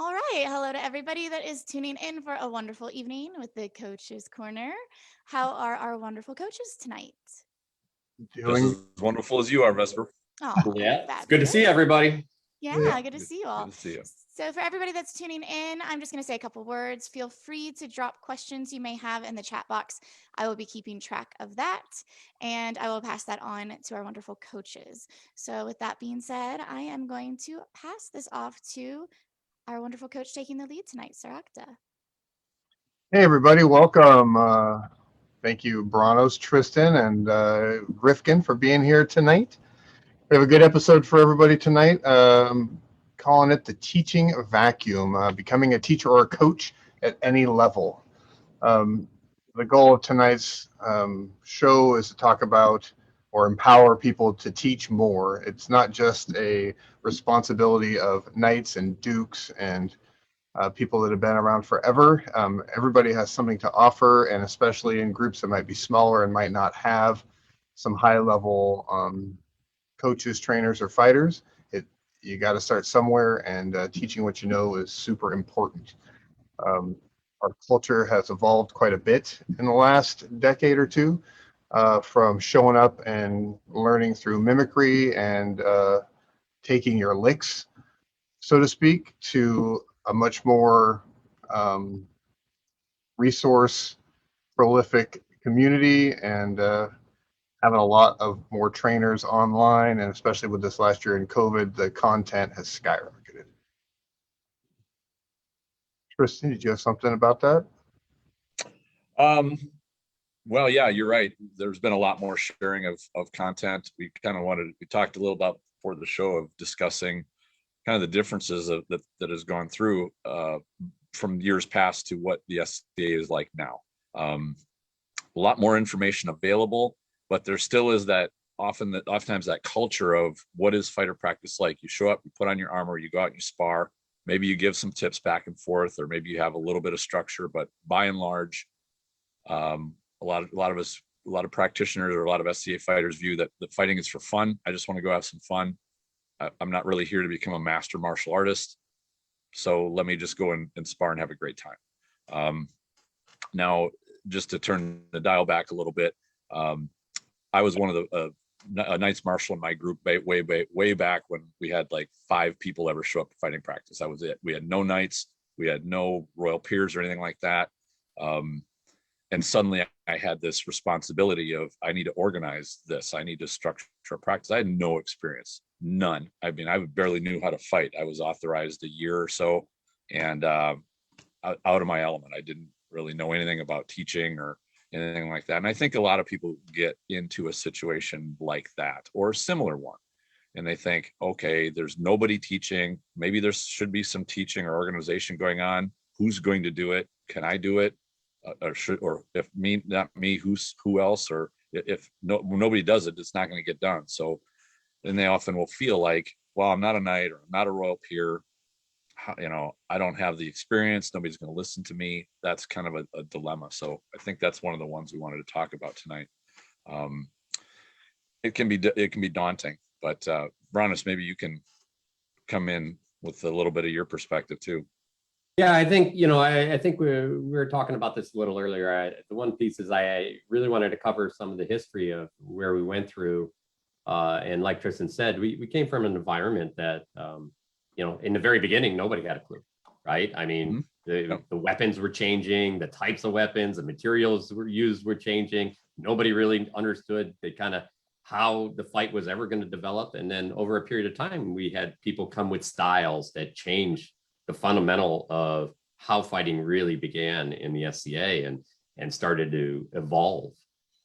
All right. Hello to everybody that is tuning in for a wonderful evening with the Coach's Corner. How are our wonderful coaches tonight? Just as wonderful as you are, Vesper. Oh, Yeah, fabulous. it's good to see everybody. Yeah, good to see you all. Good to see you. So for everybody that's tuning in, I'm just going to say a couple words. Feel free to drop questions you may have in the chat box. I will be keeping track of that, and I will pass that on to our wonderful coaches. So with that being said, I am going to pass this off to our wonderful coach taking the lead tonight, Sir Octa. Hey, everybody. Welcome. Thank you, Brannos, Tristan, and Raoukinn for being here tonight. We have a good episode for everybody tonight. Calling it the teaching vacuum, becoming a teacher or a coach at any level. The goal of tonight's show is to talk about or empower people to teach more. It's not just a responsibility of knights and dukes and people that have been around forever. Everybody has something to offer, and especially in groups that might be smaller and might not have some high-level coaches, trainers, or fighters. You got to start somewhere, and teaching what you know is super important. Our culture has evolved quite a bit in the last decade or two, from showing up and learning through mimicry and taking your licks, so to speak, to a much more resource prolific community and having a lot of more trainers online, and especially with this last year in COVID, the content has skyrocketed. Tristan, did you have something about that? Well, yeah, you're right. There's been a lot more sharing of content. We talked a little about before the show of discussing kind of the differences that has gone through from years past to what the SCA is like now. A lot more information available, but there still is oftentimes that culture of what is fighter practice like. You show up, you put on your armor, you go out and you spar. Maybe you give some tips back and forth, or maybe you have a little bit of structure, but by and large, a lot of practitioners or a lot of SCA fighters view that the fighting is for fun. I just want to go have some fun. I'm not really here to become a master martial artist, so let me just go and spar and have a great time. Now, just to turn the dial back a little bit, I was one of the Knights Marshal in my group way back when we had like 5 people ever show up to fighting practice. That was it. We had no knights, we had no royal peers or anything like that. And suddenly I had this responsibility of, I need to organize this. I need to structure a practice. I had no experience, none. I mean, I barely knew how to fight. I was authorized a year or so and out of my element. I didn't really know anything about teaching or anything like that. And I think a lot of people get into a situation like that or a similar one. And they think, okay, there's nobody teaching. Maybe there should be some teaching or organization going on. Who's going to do it? Can I do it? Or if me, not me, who else? Or if nobody does it, it's not going to get done. So then they often will feel like, well, I'm not a knight or I'm not a royal peer. I don't have the experience. Nobody's going to listen to me. That's kind of a dilemma. So I think that's one of the ones we wanted to talk about tonight. It can be daunting, but Brannos, maybe you can come in with a little bit of your perspective too. Yeah, I think, I think we were talking about this a little earlier. The one piece is I really wanted to cover some of the history of where we went through. And like Tristan said, we came from an environment that, in the very beginning, nobody had a clue, right? I mean, the weapons were changing, the types of weapons, the materials were changing. Nobody really understood how the fight was ever going to develop. And then over a period of time, we had people come with styles that changed the fundamental of how fighting really began in the SCA and started to evolve.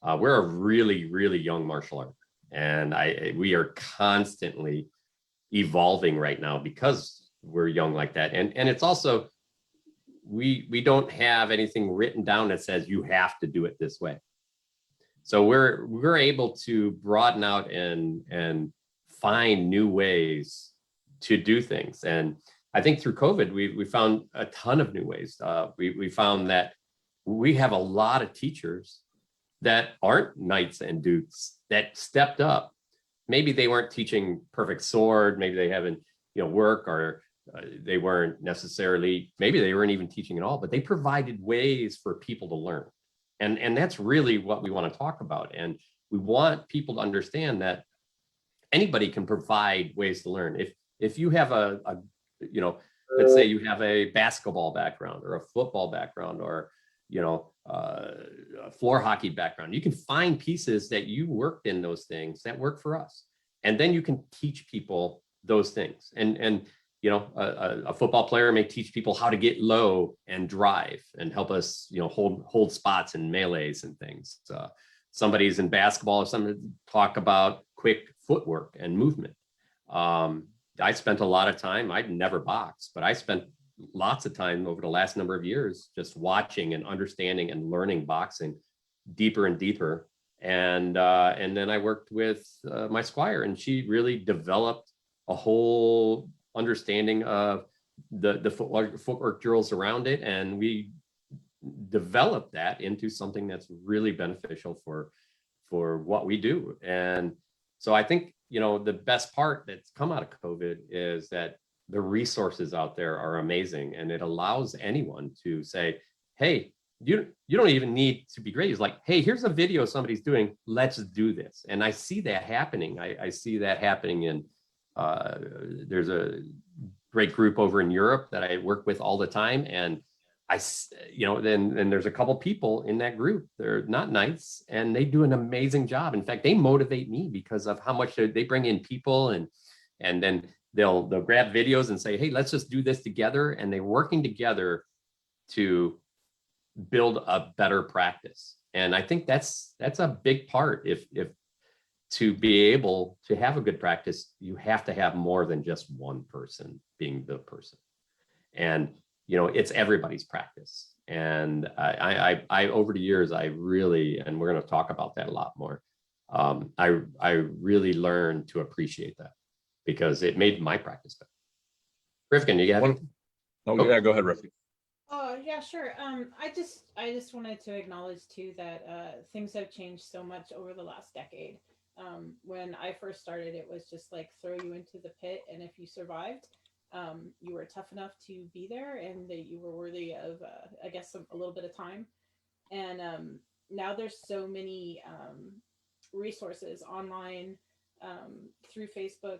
We're a really, really young martial art, and we are constantly evolving right now because we're young like that. And it's also, we don't have anything written down that says you have to do it this way. So we're able to broaden out and find new ways to do things. And I think through COVID, we found a ton of new ways. We found that we have a lot of teachers that aren't knights and dukes that stepped up. Maybe they weren't teaching perfect sword. Maybe they haven't, work or they weren't necessarily, maybe they weren't even teaching at all, but they provided ways for people to learn. And that's really what we want to talk about. And we want people to understand that anybody can provide ways to learn. If you have a let's say you have a basketball background or a football background or, a floor hockey background, you can find pieces that you worked in those things that work for us. And then you can teach people those things. And a football player may teach people how to get low and drive and help us, hold spots and melees and things. Somebody's in basketball or something, talk about quick footwork and movement. I spent a lot of time, I'd never boxed, but I spent lots of time over the last number of years just watching and understanding and learning boxing deeper and deeper. And then I worked with my squire, and she really developed a whole understanding of the footwork drills around it. And we developed that into something that's really beneficial for what we do. And so I think, the best part that's come out of COVID is that the resources out there are amazing, and it allows anyone to say, hey, you don't even need to be great. It's like, hey, here's a video somebody's doing, let's do this. And I see that happening. I see that happening in, there's a great group over in Europe that I work with all the time. And then there's a couple people in that group. They're not knights, and they do an amazing job. In fact, they motivate me because of how much they bring in people, and then they'll grab videos and say, hey, let's just do this together. And they're working together to build a better practice. And I think that's a big part. If to be able to have a good practice, you have to have more than just one person being the person. And it's everybody's practice. And I over the years, I really, and we're going to talk about that a lot more. I really learned to appreciate that because it made my practice better. Rifkin, you got it? Yeah, go ahead, Rifkin. Oh, yeah, sure. I just wanted to acknowledge too that things have changed so much over the last decade. When I first started, it was just like throw you into the pit, and if you survived, you were tough enough to be there, and that you were worthy of, I guess, a little bit of time. And now there's so many resources online, through Facebook.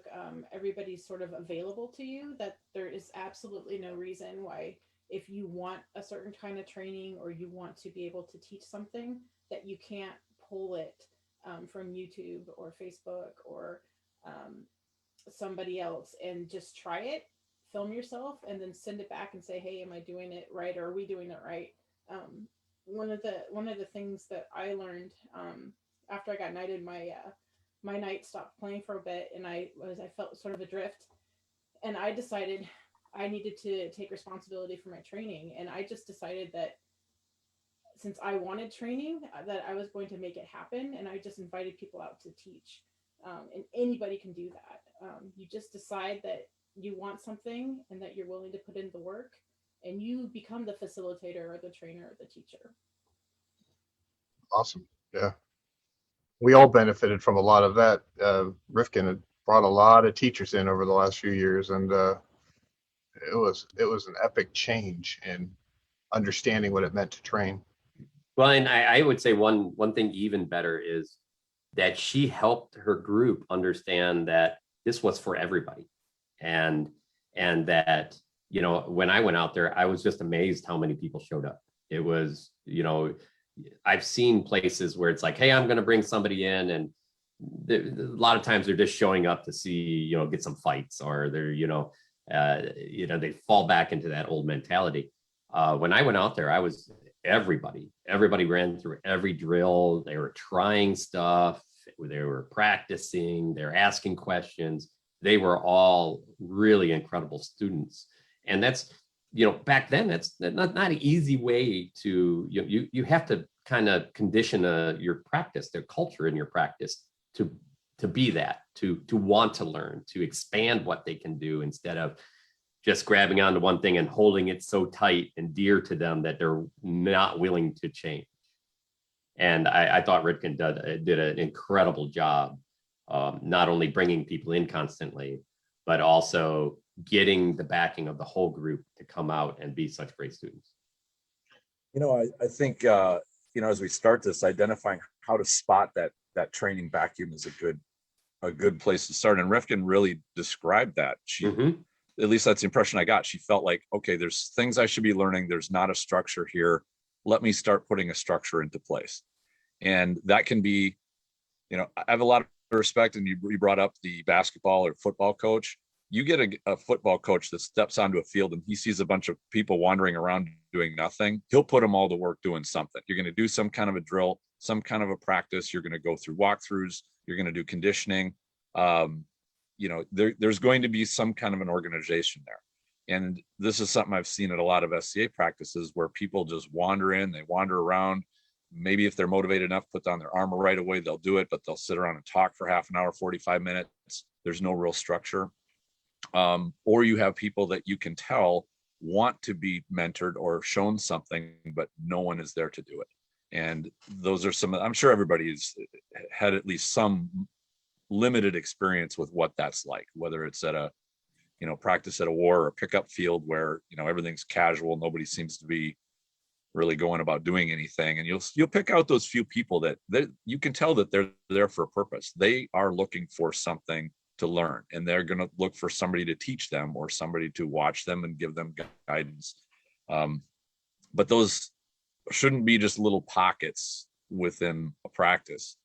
Everybody's sort of available to you, that there is absolutely no reason why, if you want a certain kind of training or you want to be able to teach something, that you can't pull it from YouTube or Facebook or somebody else and just try it, film yourself, and then send it back and say, hey, am I doing it right? Or are we doing it right? One of the things that I learned after I got knighted, my knight stopped playing for a bit, and I felt sort of adrift, and I decided I needed to take responsibility for my training. And I just decided that since I wanted training, that I was going to make it happen. And I just invited people out to teach. And anybody can do that. You just decide that you want something and that you're willing to put in the work, and you become the facilitator or the trainer or the teacher. Awesome. Yeah. We all benefited from a lot of that. Rifkin had brought a lot of teachers in over the last few years, and it was an epic change in understanding what it meant to train. Well, and I would say one thing even better is that she helped her group understand that this was for everybody. And that, when I went out there, I was just amazed how many people showed up. It was, I've seen places where it's like, hey, I'm going to bring somebody in, and a lot of times they're just showing up to see, get some fights, or they're, they fall back into that old mentality. When I went out there, I was everybody ran through every drill. They were trying stuff. They were practicing. They're asking questions. They were all really incredible students. And that's, back then, that's not an easy way to, you have to kind of condition your practice, their culture in your practice to be that, to want to learn, to expand what they can do, instead of just grabbing onto one thing and holding it so tight and dear to them that they're not willing to change. And I thought Raoukinn did an incredible job, not only bringing people in constantly, but also, getting the backing of the whole group to come out and be such great students? I think, as we start this, identifying how to spot that training vacuum is a good place to start. And Rifkin really described that. At least that's the impression I got. She felt like, okay, there's things I should be learning. There's not a structure here. Let me start putting a structure into place. And that can be, I have a lot of respect, and you brought up the basketball or football coach. You get a football coach that steps onto a field and he sees a bunch of people wandering around doing nothing. He'll put them all to work doing something. You're going to do some kind of a drill, some kind of a practice. You're going to go through walkthroughs. You're going to do conditioning. There's going to be some kind of an organization there. And this is something I've seen at a lot of SCA practices where people just wander in, they wander around. Maybe if they're motivated enough, put down their armor right away, they'll do it, but they'll sit around and talk for half an hour, 45 minutes. There's no real structure. Or you have people that you can tell want to be mentored or shown something, but no one is there to do it. And those are I'm sure everybody's had at least some limited experience with what that's like, whether it's at a, practice at a war or a pickup field where, everything's casual. Nobody seems to be really going about doing anything. And you'll pick out those few people that you can tell that they're there for a purpose. They are looking for something to learn, and they're going to look for somebody to teach them or somebody to watch them and give them guidance. But those shouldn't be just little pockets within a practice.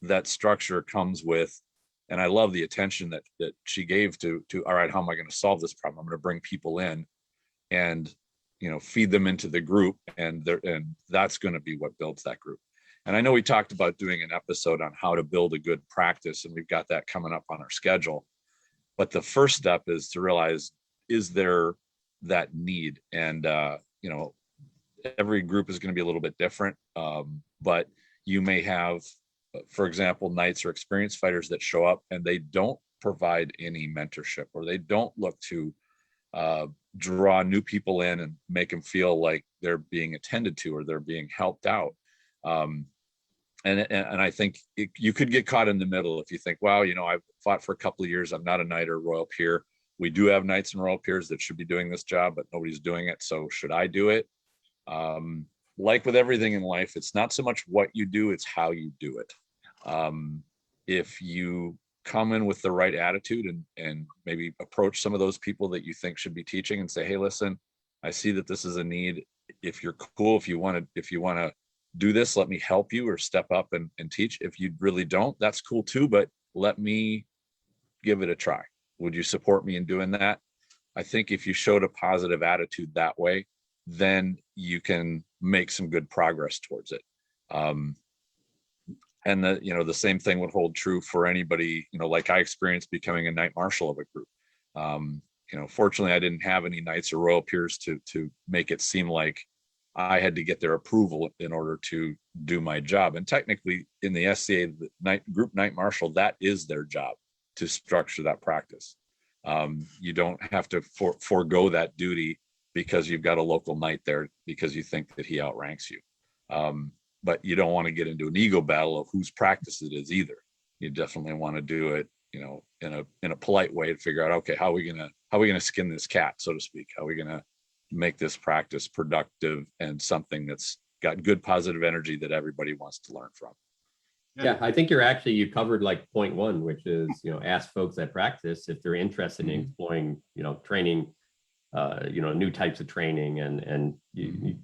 That structure comes with, and I love the attention that she gave to, all right, how am I going to solve this problem? I'm going to bring people in and, feed them into the group, and that's going to be what builds that group. And I know we talked about doing an episode on how to build a good practice, and we've got that coming up on our schedule. But the first step is to realize, is there that need? And, every group is going to be a little bit different. But you may have, for example, knights or experienced fighters that show up and they don't provide any mentorship, or they don't look to draw new people in and make them feel like they're being attended to or they're being helped out. And I think you could get caught in the middle if you think, wow, I've fought for a couple of years. I'm not a knight or royal peer. We do have knights and royal peers that should be doing this job, but nobody's doing it. So should I do it? Like with everything in life, it's not so much what you do, it's how you do it. If you come in with the right attitude and maybe approach some of those people that you think should be teaching and say, hey, listen, I see that this is a need. If you're cool, if you want to do this, let me help you or step up and teach. If you really don't, that's cool too, but let me give it a try. Would you support me in doing that? I think if you showed a positive attitude that way, then you can make some good progress towards it. And the same thing would hold true for anybody, like I experienced becoming a knight marshal of a group. Fortunately, I didn't have any knights or royal peers to make it seem like I had to get their approval in order to do my job. And technically in the SCA, the group knight marshal, that is their job, to structure that practice. You don't have to forego that duty because you've got a local knight there because you think that he outranks you. But you don't want to get into an ego battle of whose practice it is either. You definitely want to do it, in a polite way to figure out, okay, how are we gonna skin this cat, so to speak? How are we gonna make this practice productive and something that's got good positive energy that everybody wants to learn from? Yeah, I think you covered like point one, which is, ask folks at practice if they're interested in exploring, training, new types of training and you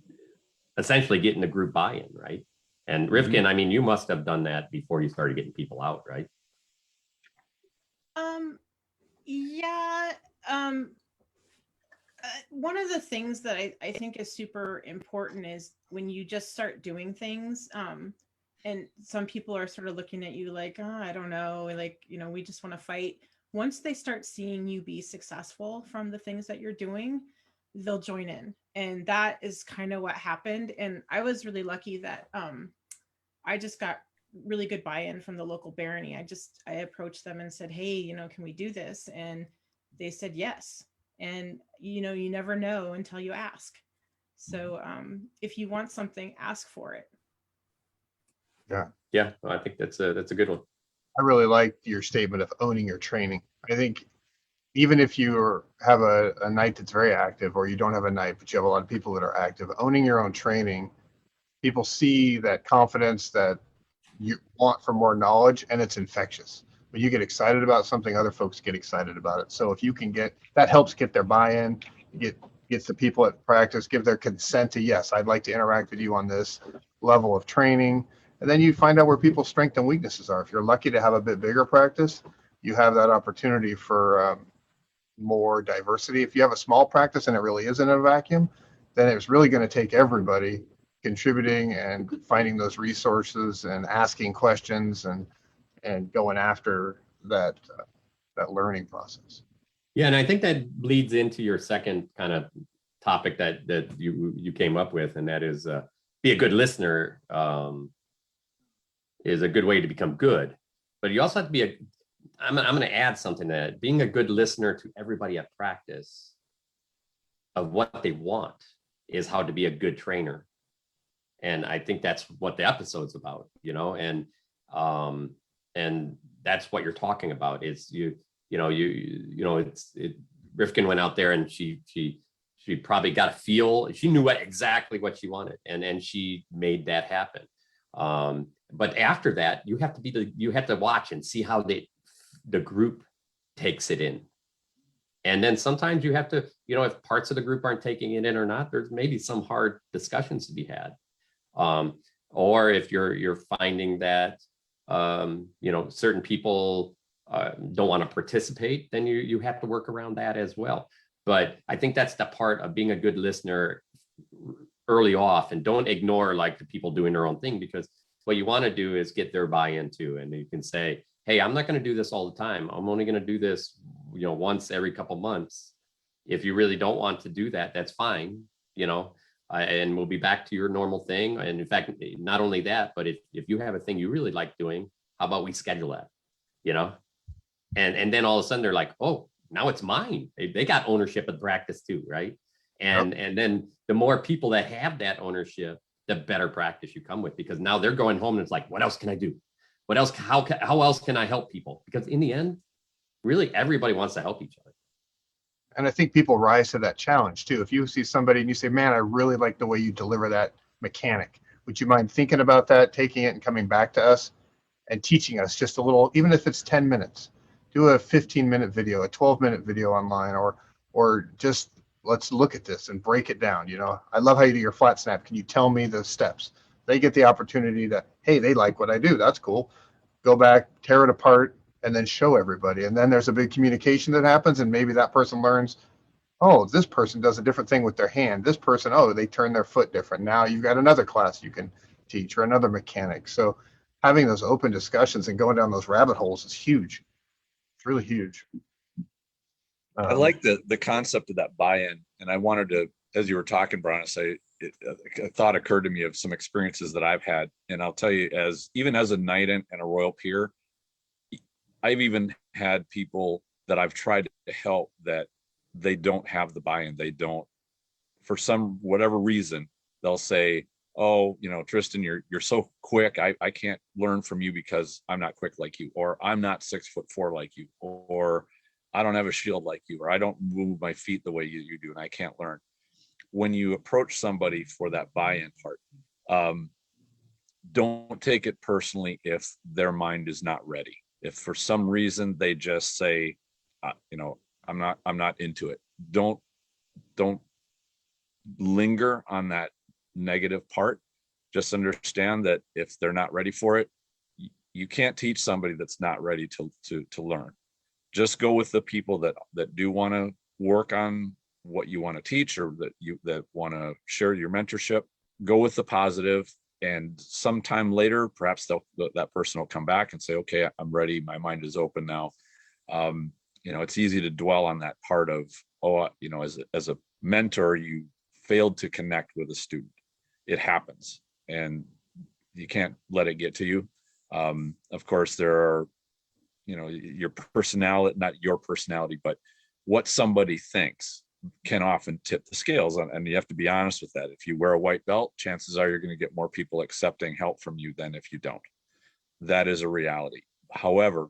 essentially getting the group buy-in, right? And Rifkin, I mean, you must have done that before you started getting people out, right? Yeah. One of the things that I think is super important is when you just start doing things, and some people are sort of looking at you like, oh, I don't know, like, we just want to fight. Once they start seeing you be successful from the things that you're doing, they'll join in. And that is kind of what happened. And I was really lucky that I just got really good buy-in from the local barony. I approached them and said, hey, can we do this? And they said yes. And you never know until you ask. So if you want something, ask for it. Yeah, I think that's a good one. I really like your statement of owning your training. I think even if have a night that's very active, or you don't have a night, but you have a lot of people that are active, owning your own training, people see that confidence that you want for more knowledge, and it's infectious. When you get excited about something, other folks get excited about it. So if you can get that, helps get their buy-in, gets the people at practice, give their consent to, yes, I'd like to interact with you on this level of training. And then you find out where people's strengths and weaknesses are. If you're lucky to have a bit bigger practice, you have that opportunity for more diversity. If you have a small practice and it really isn't a vacuum, then it's really going to take everybody contributing and finding those resources and asking questions and going after that learning process. Yeah, and I think that bleeds into your second kind of topic that you came up with, and that is be a good listener is a good way to become good. But you also have to be I'm going to add something to that. Being a good listener to everybody at practice of what they want is how to be a good trainer. And I think that's what the episode's about, and that's what you're talking about is Raoukinn went out there and she probably got a feel. She knew exactly what she wanted, and she made that happen. But after that, you have to watch and see how the group takes it in. And then sometimes you have to, if parts of the group aren't taking it in or not, there's maybe some hard discussions to be had. Or if you're finding that, certain people don't want to participate, then you have to work around that as well. But I think that's the part of being a good listener early off, and don't ignore like the people doing their own thing, because what you want to do is get their buy-in too. And you can say, hey, I'm not going to do this all the time. I'm only going to do this, once every couple months. If you really don't want to do that, that's fine, and we'll be back to your normal thing. And in fact, not only that, but if you have a thing you really like doing, how about we schedule that, and then all of a sudden they're like, oh, now it's mine. They got ownership of practice too, right? And then the more people that have that ownership, the better practice you come with, because now they're going home and it's like, what else can I do? What else? How else can I help people? Because in the end, really everybody wants to help each other. And I think people rise to that challenge too. If you see somebody and you say, man, I really like the way you deliver that mechanic, would you mind thinking about that, taking it and coming back to us and teaching us just a little, even if it's 10 minutes, do a 15-minute video, a 12-minute video online, or just let's look at this and break it down. I love how you do your flat snap. Can you tell me the steps? They get the opportunity to, hey, they like what I do. That's cool. Go back, tear it apart, and then show everybody. And then there's a big communication that happens, and maybe that person learns, oh, this person does a different thing with their hand. This person, oh, they turn their foot different. Now you've got another class you can teach, or another mechanic. So having those open discussions and going down those rabbit holes is huge. It's really huge. I like the concept of that buy-in, and I wanted to, as you were talking, Brannos, a thought occurred to me of some experiences that I've had, and I'll tell you, even as a knight and a royal peer, I've even had people that I've tried to help that they don't have the buy-in. They don't, for whatever reason, they'll say, oh, Tristan, you're so quick. I can't learn from you because I'm not quick like you, or I'm not 6'4" like you, or I don't have a shield like you, or I don't move my feet the way you do, and I can't learn. When you approach somebody for that buy-in part, don't take it personally if their mind is not ready. If for some reason they just say, I'm not into it, don't linger on that negative part. Just understand that if they're not ready for it, you can't teach somebody that's not ready to learn. Just go with the people that do want to work on what you want to teach, or that want to share your mentorship. Go with the positive, and sometime later, perhaps that person will come back and say, okay, I'm ready. My mind is open now. It's easy to dwell on that part of, as a mentor, you failed to connect with a student. It happens, and you can't let it get to you. Of course, there are, your personality, not your personality, but what somebody thinks can often tip the scales. And you have to be honest with that. If you wear a white belt, chances are you're going to get more people accepting help from you than if you don't. That is a reality. However,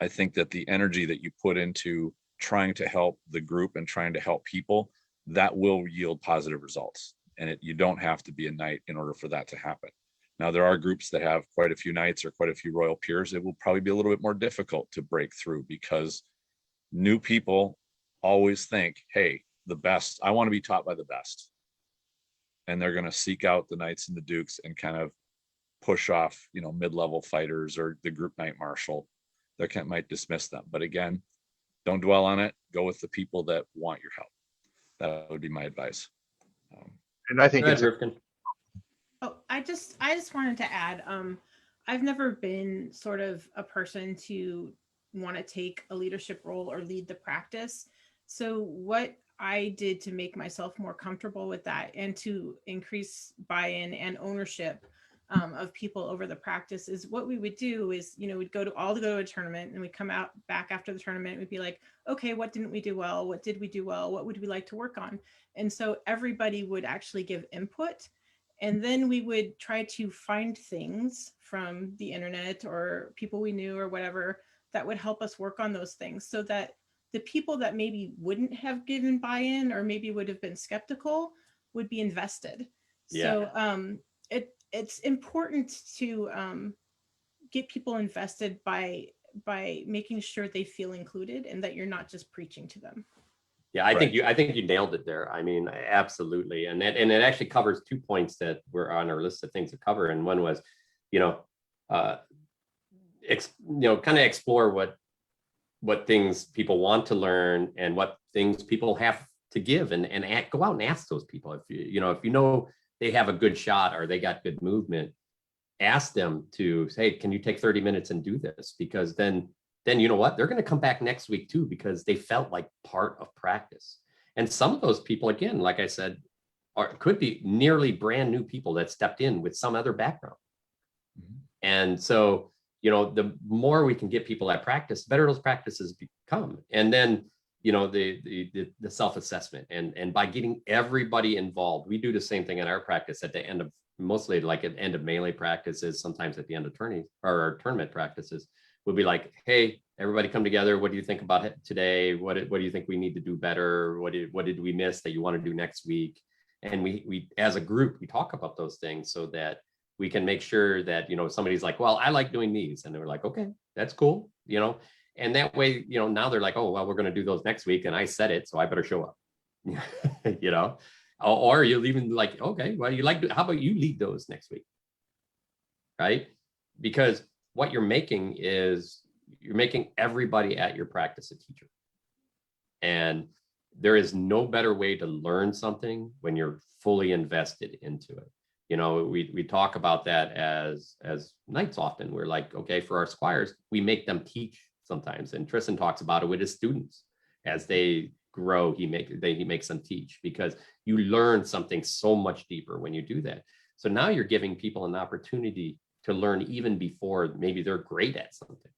I think that the energy that you put into trying to help the group and trying to help people, that will yield positive results. And you don't have to be a knight in order for that to happen. Now, there are groups that have quite a few knights or quite a few royal peers. It will probably be a little bit more difficult to break through, because new people always think, hey, the best, I want to be taught by the best. And they're going to seek out the knights and the dukes and kind of push off, mid-level fighters or the group knight marshal. That might dismiss them. But again, don't dwell on it. Go with the people that want your help. That would be my advice. And I think Go ahead, Raoukinn. Oh, I just wanted to add, I've never been sort of a person to want to take a leadership role or lead the practice. So what I did to make myself more comfortable with that and to increase buy-in and ownership of people over the practice is what we would do is, we'd go to a tournament, and we'd come out back after the tournament. We'd be like, okay, what didn't we do well? What did we do well? What would we like to work on? And so everybody would actually give input. And then we would try to find things from the internet or people we knew or whatever that would help us work on those things, so that the people that maybe wouldn't have given buy-in or maybe would have been skeptical would be invested. Yeah. So it's important to get people invested by making sure they feel included and that you're not just preaching to them. Yeah, I think you nailed it there. I mean, absolutely. And it actually covers 2 points that were on our list of things to cover. And one was, kind of explore what things people want to learn and what things people have to give, and go out and ask those people. If you know they have a good shot or they got good movement, ask them to say, hey, can you take 30 minutes and do this? Because then you know what, they're going to come back next week too, because they felt like part of practice. And some of those people, again, like I said, could be nearly brand new people that stepped in with some other background. Mm-hmm. And so, the more we can get people at practice, the better those practices become. And then, the self-assessment, and by getting everybody involved, we do the same thing in our practice at the end of, mostly like at the end of melee practices, sometimes at the end of tournament practices. We'll be like, hey, everybody come together. What do you think about it today? What do you think we need to do better? What did we miss that you want to do next week? And we as a group, we talk about those things so that we can make sure that, somebody's like, well, I like doing these. And they're like, okay, that's cool. And that way, now they're like, oh, well, we're going to do those next week. And I said it, so I better show up, or you'll even like, okay, well, how about you lead those next week? Right? Because what you're making is you're making everybody at your practice a teacher. And there is no better way to learn something when you're fully invested into it. We talk about that as knights often. We're like, okay, for our squires, we make them teach sometimes. And Tristan talks about it with his students. As they grow, he makes them teach, because you learn something so much deeper when you do that. So now you're giving people an opportunity to learn even before maybe they're great at something,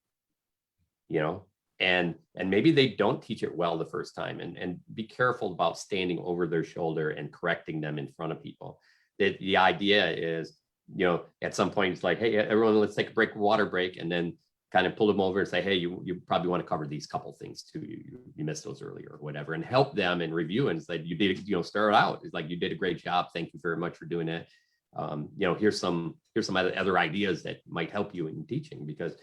and maybe they don't teach it well the first time, and be careful about standing over their shoulder and correcting them in front of people. The idea is, at some point it's like, hey, everyone, let's take a water break, and then kind of pull them over and say, hey, you probably want to cover these couple things too. You missed those earlier or whatever, and help them and review and say, you did, start out. It's like, you did a great job. Thank you very much for doing it. Here's some other ideas that might help you in teaching, because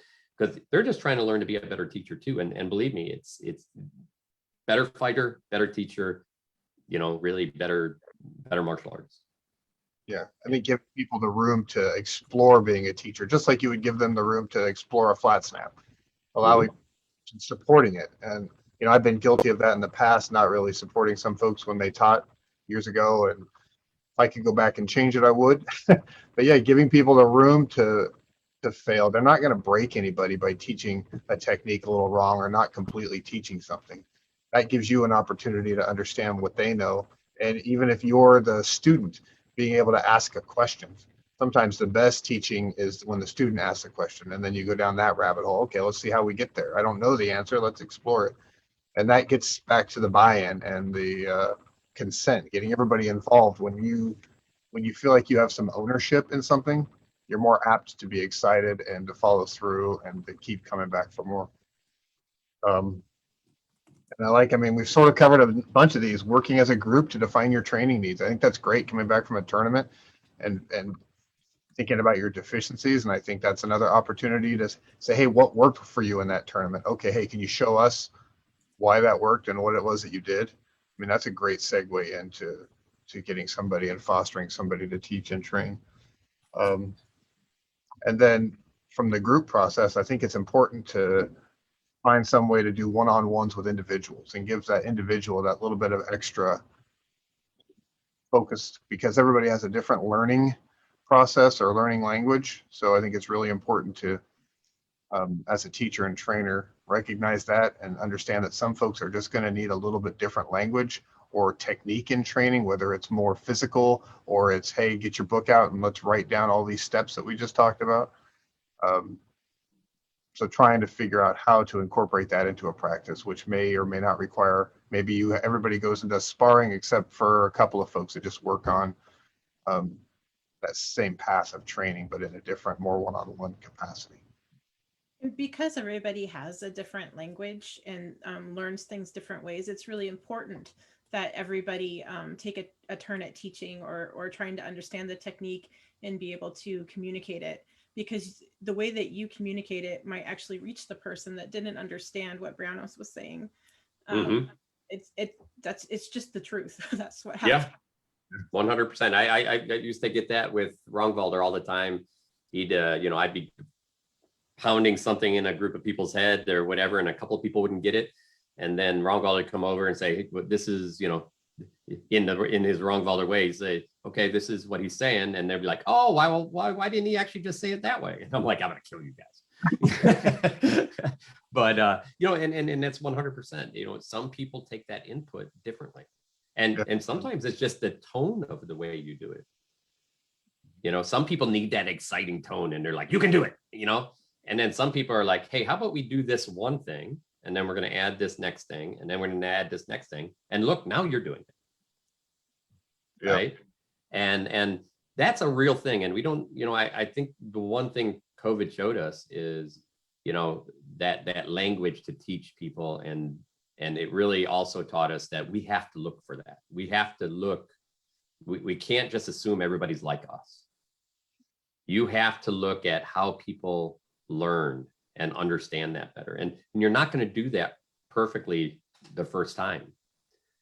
they're just trying to learn to be a better teacher too. And believe me, it's better fighter, better teacher, really better martial arts. Yeah, I mean, give people the room to explore being a teacher, just like you would give them the room to explore a flat snap, allowing supporting it. And I've been guilty of that in the past, not really supporting some folks when they taught years ago. And if I could go back and change it, I would. But yeah, giving people the room to fail. They're not going to break anybody by teaching a technique a little wrong or not completely teaching something. That gives you an opportunity to understand what they know. And even if you're the student, being able to ask a question. Sometimes the best teaching is when the student asks a question, and then you go down that rabbit hole. Okay, let's see how we get there. I don't know the answer. Let's explore it. And that gets back to the buy-in and the consent, getting everybody involved. When you feel like you have some ownership in something, you're more apt to be excited and to follow through and to keep coming back for more. And I mean, we've sort of covered a bunch of these, working as a group to define your training needs. I think that's great, coming back from a tournament and thinking about your deficiencies. And I think that's another opportunity to say, hey, what worked for you in that tournament? Okay, hey, can you show us why that worked and what it was that you did? I mean, that's a great segue into getting somebody and fostering somebody to teach and train. And then from the group process, I think it's important to find some way to do one-on-ones with individuals and gives that individual that little bit of extra focus, because everybody has a different learning process or learning language. So I think it's really important to, as a teacher and trainer, recognize that and understand that some folks are just going to need a little bit different language or technique in training, whether it's more physical or it's, hey, get your book out and let's write down all these steps that we just talked about. So trying to figure out how to incorporate that into a practice, which may or may not require, maybe everybody goes and does sparring except for a couple of folks that just work on that same path of training, but in a different, more one-on-one capacity. Because everybody has a different language and learns things different ways, it's really important that everybody take a turn at teaching or trying to understand the technique and be able to communicate it. Because the way that you communicate it might actually reach the person that didn't understand what Brannos was saying. It's just the truth. That's what happened. Yeah, 100%. I used to get that with Rongvalder all the time. He'd, I'd be pounding something in a group of people's head or whatever, and a couple of people wouldn't get it. And then Rongvalder would come over and say, hey, this is, in his Rongvalder way, he'd say, okay, this is what he's saying. And they'd be like, oh, why didn't he actually just say it that way? And I'm like, I'm going to kill you guys. But, and that's 100%, some people take that input differently. And sometimes it's just the tone of the way you do it. Some people need that exciting tone and they're like, you can do it, and then some people are like, hey, how about we do this one thing? And then we're going to add this next thing. And then we're going to add this next thing. And look, now you're doing it. Yeah. Right. And that's a real thing. And we don't, I think the one thing COVID showed us is, that language to teach people. And it really also taught us that we have to look for that. We have to look, we can't just assume everybody's like us. You have to look at how people learn and understand that better. And you're not going to do that perfectly the first time.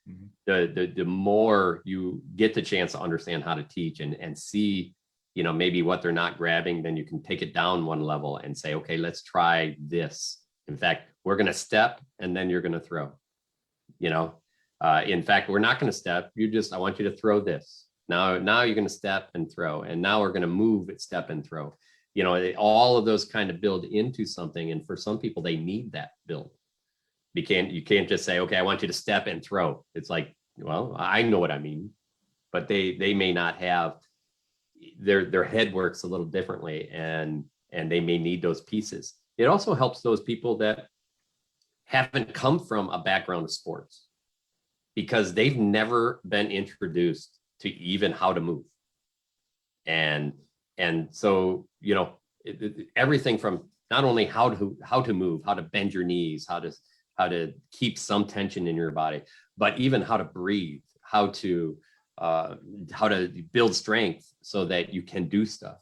Mm-hmm. The more you get the chance to understand how to teach and see, maybe what they're not grabbing, then you can take it down one level and say, okay, let's try this. In fact, we're going to step and then you're going to throw, in fact, we're not going to step. I want you to throw this. Now you're going to step and throw. And now we're going to move it, step and throw. All of those kind of build into something. And for some people, they need that build. You can't just say, okay, I want you to step and throw. It's like, well, I know what I mean, but they may not have, their head works a little differently and they may need those pieces. It also helps those people that haven't come from a background of sports because they've never been introduced to even how to move. And so, everything from not only how to move, how to bend your knees, how to keep some tension in your body, but even how to breathe, how to build strength so that you can do stuff.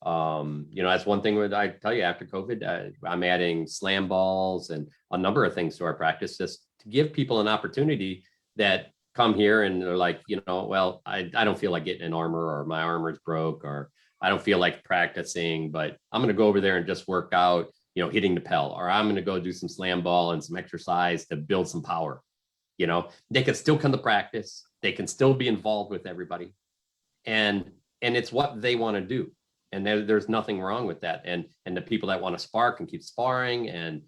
That's one thing that I tell you after COVID, I'm adding slam balls and a number of things to our practice just to give people an opportunity that come here and they're like, well, I don't feel like getting an armor or my armor's broke or I don't feel like practicing, but I'm going to go over there and just work out, hitting the Pell, or I'm going to go do some slam ball and some exercise to build some power. They can still come to practice. They can still be involved with everybody. And it's what they want to do. And there's nothing wrong with that. And the people that want to spar can keep sparring. And,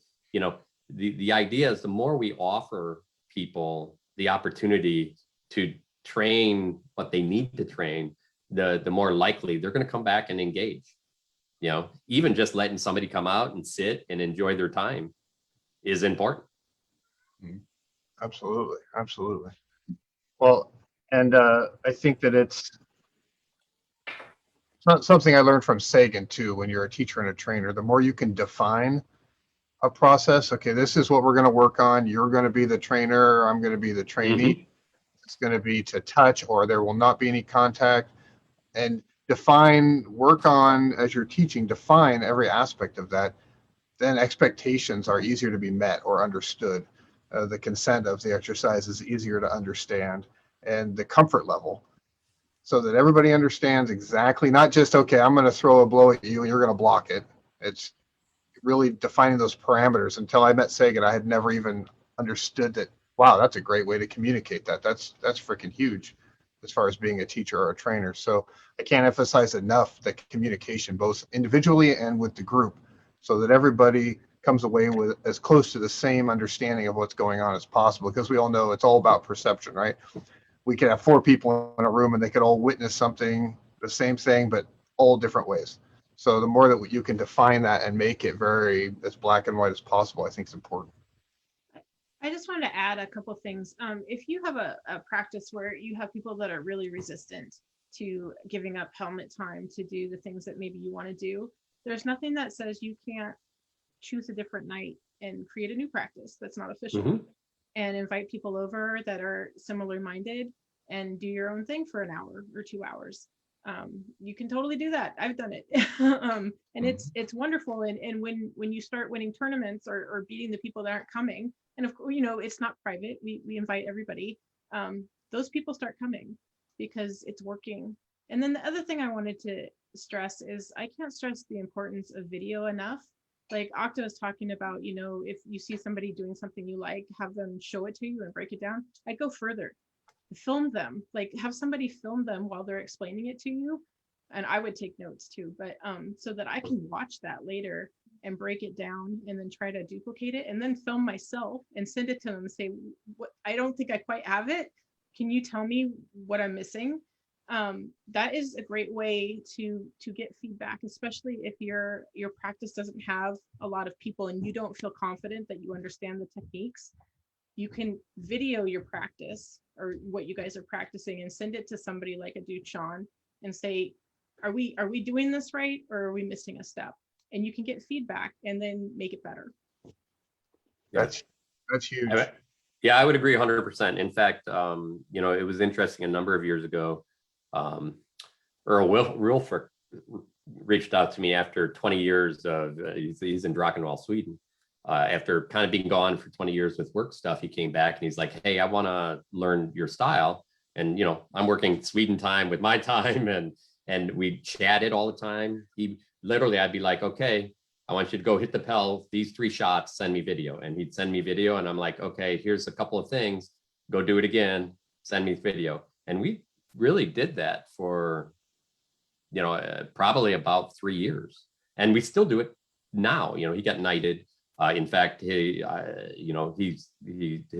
the idea is the more we offer people the opportunity to train what they need to train, the more likely they're going to come back and engage. Even just letting somebody come out and sit and enjoy their time is important. Absolutely. Well, and I think that it's not something I learned from Sagan too. When you're a teacher and a trainer, the more you can define a process. Okay, this is what we're going to work on. You're going to be the trainer. I'm going to be the trainee. It's going to be to touch, or there will not be any contact. And work on, as you're teaching, define every aspect of that. Then expectations are easier to be met or understood. The consent of the exercise is easier to understand, and the comfort level, so that everybody understands exactly, not just, okay, I'm going to throw a blow at you and you're going to block it. It's really defining those parameters. Until I met Sagan, I had never even understood that. Wow, that's a great way to communicate that. That's freaking huge as far as being a teacher or a trainer. So I can't emphasize enough that communication, both individually and with the group, so that everybody comes away with as close to the same understanding of what's going on as possible. Because we all know it's all about perception, right? We could have 4 people in a room and they could all witness something, the same thing, but all different ways. So the more that you can define that and make it very as black and white as possible, I think is important. I just wanted to add a couple things. If you have a practice where you have people that are really resistant to giving up helmet time to do the things that maybe you want to do, there's nothing that says you can't choose a different night and create a new practice that's not official, and invite people over that are similar minded and do your own thing for an hour or 2 hours. You can totally do that. I've done it. And it's wonderful. And when you start winning tournaments or beating the people that aren't coming, and of course, it's not private. We invite everybody. Those people start coming because it's working. And then the other thing I wanted to stress is I can't stress the importance of video enough. Like Octa was talking about, if you see somebody doing something you like, have them show it to you and break it down. I go further. Film them, like have somebody film them while they're explaining it to you, and I would take notes too, but so that I can watch that later and break it down and then try to duplicate it and then film myself and send it to them and say, what, I don't think I quite have it, can you tell me what I'm missing? That is a great way to get feedback, especially if your practice doesn't have a lot of people and you don't feel confident that you understand the techniques. You can video your practice or what you guys are practicing and send it to somebody like a dude Sean and say, are we doing this right, or are we missing a step? And you can get feedback and then make it better. That's huge. Yeah, I would agree 100%. In fact, it was interesting a number of years ago. Earl Wilfer reached out to me after 20 years of, he's in Drakenwald, Sweden. After kind of being gone for 20 years with work stuff, he came back and he's like, hey, I want to learn your style. And, I'm working Sweden time with my time, and we chatted all the time. I'd be like, okay, I want you to go hit the Pell, these 3 shots, send me video. And he'd send me video and I'm like, okay, here's a couple of things, go do it again, send me video. And we really did that for, probably about 3 years. And we still do it now. He got knighted. In fact, his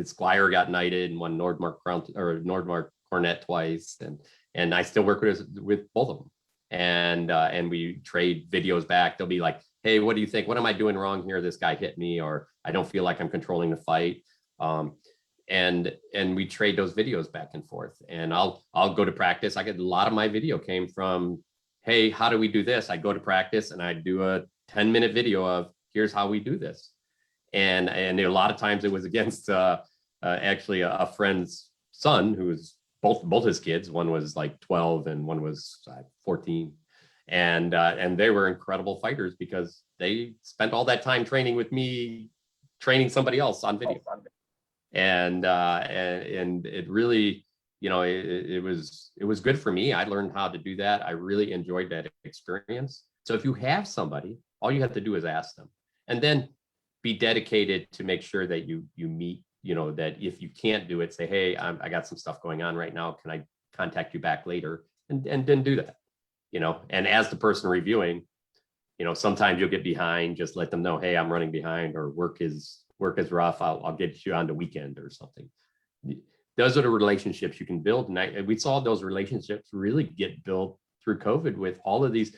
squire got knighted and won Nordmark Cornet twice, and I still work with both of them, and we trade videos back. They'll be like, "Hey, what do you think? What am I doing wrong here? This guy hit me, or I don't feel like I'm controlling the fight." And we trade those videos back and forth. And I'll go to practice. I get a lot of my video came from, "Hey, how do we do this?" I go to practice and I do a 10-minute video of, here's how we do this. And a lot of times it was against actually a friend's son, who was both his kids. One was like 12 and one was 14. And they were incredible fighters because they spent all that time training with me, training somebody else on video. And it really, it was good for me. I learned how to do that. I really enjoyed that experience. So if you have somebody, all you have to do is ask them, and then be dedicated to make sure that you meet, that if you can't do it, say, hey, I got some stuff going on right now. Can I contact you back later? And then do that, and as the person reviewing, sometimes you'll get behind, just let them know, hey, I'm running behind, or work is rough. I'll get you on the weekend or something. Those are the relationships you can build. And we saw those relationships really get built through COVID with all of these.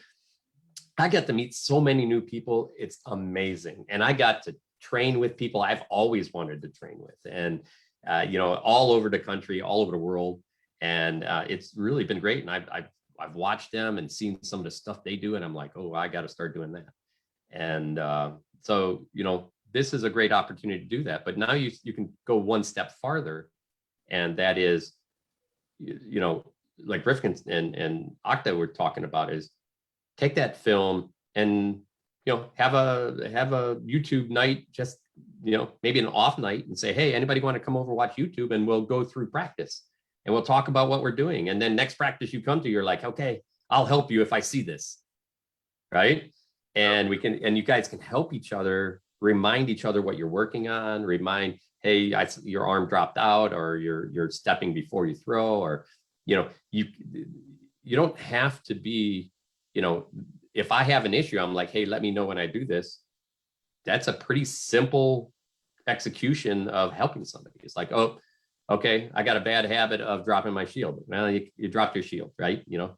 I got to meet so many new people. It's amazing. And I got to train with people I've always wanted to train with, and, all over the country, all over the world. And it's really been great. And I've watched them and seen some of the stuff they do. And I'm like, oh, I got to start doing that. And so, this is a great opportunity to do that. But now you can go one step farther, and that is, you know, like Rifkin and Octa were talking about, is take that film and, you know, have a YouTube night, just, you know, maybe an off night, and say, hey, anybody want to come over, watch YouTube, and we'll go through practice and we'll talk about what we're doing. And then next practice you come to, you're like, okay, I'll help you if I see this, right? And you guys can help each other, remind each other what you're working on, remind, hey, your arm dropped out, or you're stepping before you throw, or, you know, you don't have to be, you know, if I have an issue, I'm like, hey, let me know when I do this. That's a pretty simple execution of helping somebody. It's like, oh, okay, I got a bad habit of dropping my shield. Well, you dropped your shield, right? You know,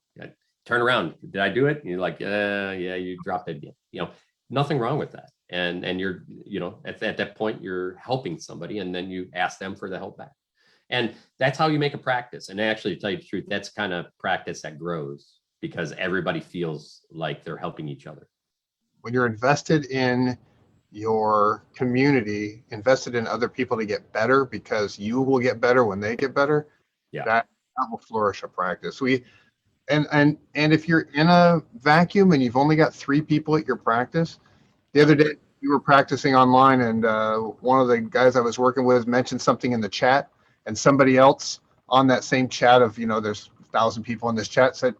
turn around. Did I do it? And you're like, yeah, you dropped it again. You know, nothing wrong with that. And you're, you know, at that point, you're helping somebody, and then you ask them for the help back. And that's how you make a practice. And actually, to tell you the truth, that's kind of practice that grows, because everybody feels like they're helping each other. When you're invested in your community, invested in other people to get better, because you will get better when they get better, Yeah. that will flourish a practice. And if you're in a vacuum and you've only got 3 people at your practice, the other day we were practicing online, and one of the guys I was working with mentioned something in the chat, and somebody else on that same chat of, you know, there's 1,000 people in this chat, said,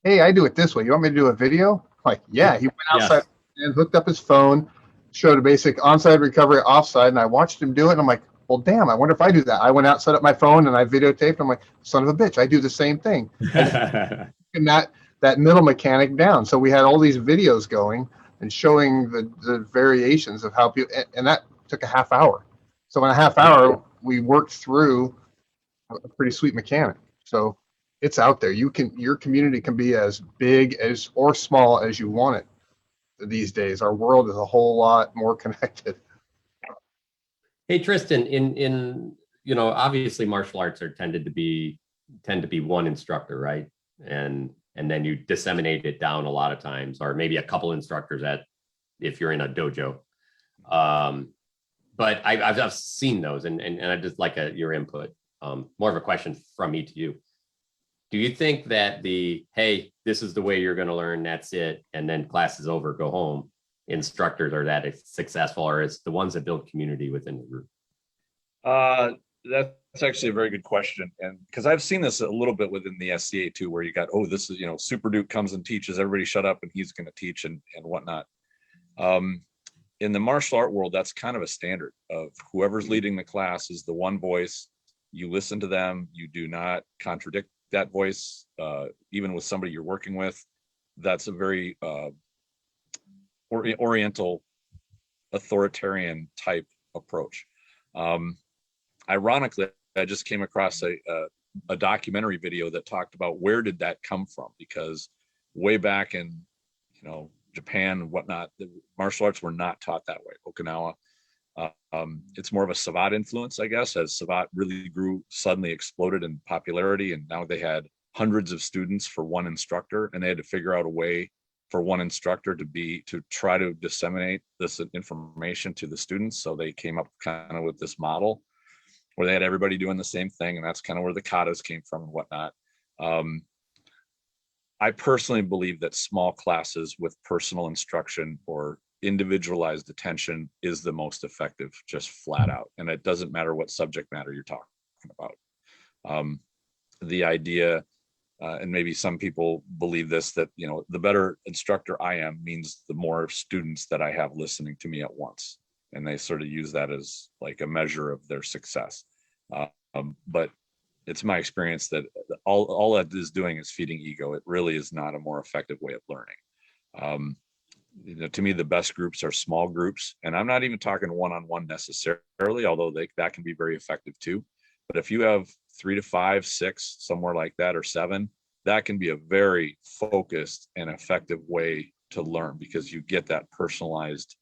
hey, I do it this way. You want me to do a video? Like, yeah. He went outside and hooked up his phone, showed a basic onside recovery, offside, and I watched him do it. And I'm like, well, damn, I wonder if I do that. I went out, set up my phone, and I videotaped. I'm like, son of a bitch, I do the same thing. And that middle mechanic down. So we had all these videos going and showing the variations of how people, and that took a half hour. So in a half hour, we worked through a pretty sweet mechanic. So it's out there. Your community can be as big as or small as you want it these days. Our world is a whole lot more connected. Hey, Tristan, in you know, obviously martial arts tend to be one instructor, right? And then you disseminate it down a lot of times, or maybe a couple instructors if you're in a dojo. But I've seen those, and I just like your input. More of a question from me to you. Do you think that hey, this is the way you're going to learn, that's it, and then class is over, go home, instructors are that successful, or it's the ones that build community within the group? That's actually a very good question. And because I've seen this a little bit within the SCA too, where you got, oh, this is, you know, Super Duke comes and teaches, everybody shut up and he's going to teach and whatnot. In the martial art world, that's kind of a standard of whoever's leading the class is the one voice. You listen to them. You do not contradict that voice, even with somebody you're working with. That's a very oriental, authoritarian type approach. Ironically, I just came across a documentary video that talked about where did that come from, because way back in, you know, Japan and whatnot, the martial arts were not taught that way. Okinawa, it's more of a Savate influence, I guess, as Savate really suddenly exploded in popularity, and now they had hundreds of students for one instructor, and they had to figure out a way for one instructor to try to disseminate this information to the students. So they came up kind of with this model where they had everybody doing the same thing, and that's kind of where the katas came from and whatnot. I personally believe that small classes with personal instruction or individualized attention is the most effective, just flat out. And it doesn't matter what subject matter you're talking about. The idea, and maybe some people believe this, that, you know, the better instructor I am means the more students that I have listening to me at once. And they sort of use that as like a measure of their success. But it's my experience that all that is doing is feeding ego. It really is not a more effective way of learning. You know, to me, the best groups are small groups, and I'm not even talking one-on-one necessarily, although that can be very effective too. But if you have 3 to 5, 6, somewhere like that, or 7, that can be a very focused and effective way to learn, because you get that personalized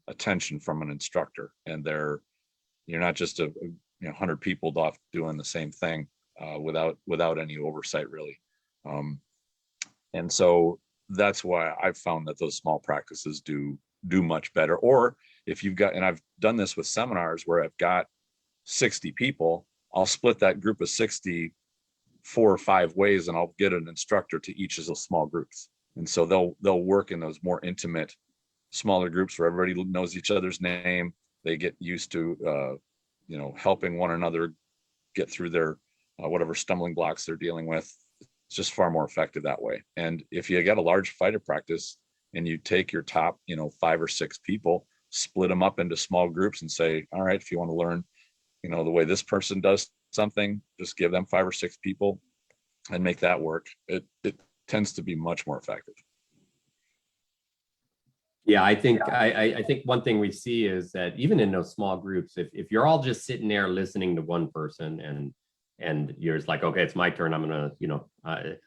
attention from an instructor, and you're not just 100 people off doing the same thing without any oversight, really. And so that's why I've found that those small practices do much better. Or if you've got, and I've done this with seminars where I've got 60 people, I'll split that group of 60 4 or 5 ways, and I'll get an instructor to each of those small groups. And so they'll work in those more intimate, smaller groups where everybody knows each other's name. They get used to, helping one another get through their whatever stumbling blocks they're dealing with. It's just far more effective that way. And if you get a large fighter practice and you take your top, 5 or 6 people, split them up into small groups and say, all right, if you want to learn, the way this person does something, just give them 5 or 6 people and make that work. It tends to be much more effective. Yeah, I think one thing we see is that even in those small groups, if you're all just sitting there listening to one person and you're just like, okay, it's my turn, I'm gonna,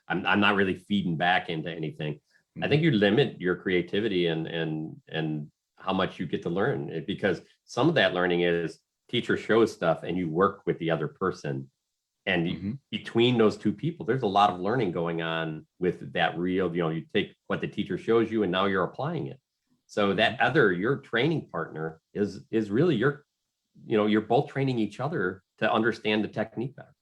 I'm not really feeding back into anything. I think you limit your creativity and how much you get to learn, because some of that learning is teacher shows stuff and you work with the other person. And between those two people, there's a lot of learning going on with that real, you take what the teacher shows you and now you're applying it. So that your training partner is really you're both training each other to understand the technique better.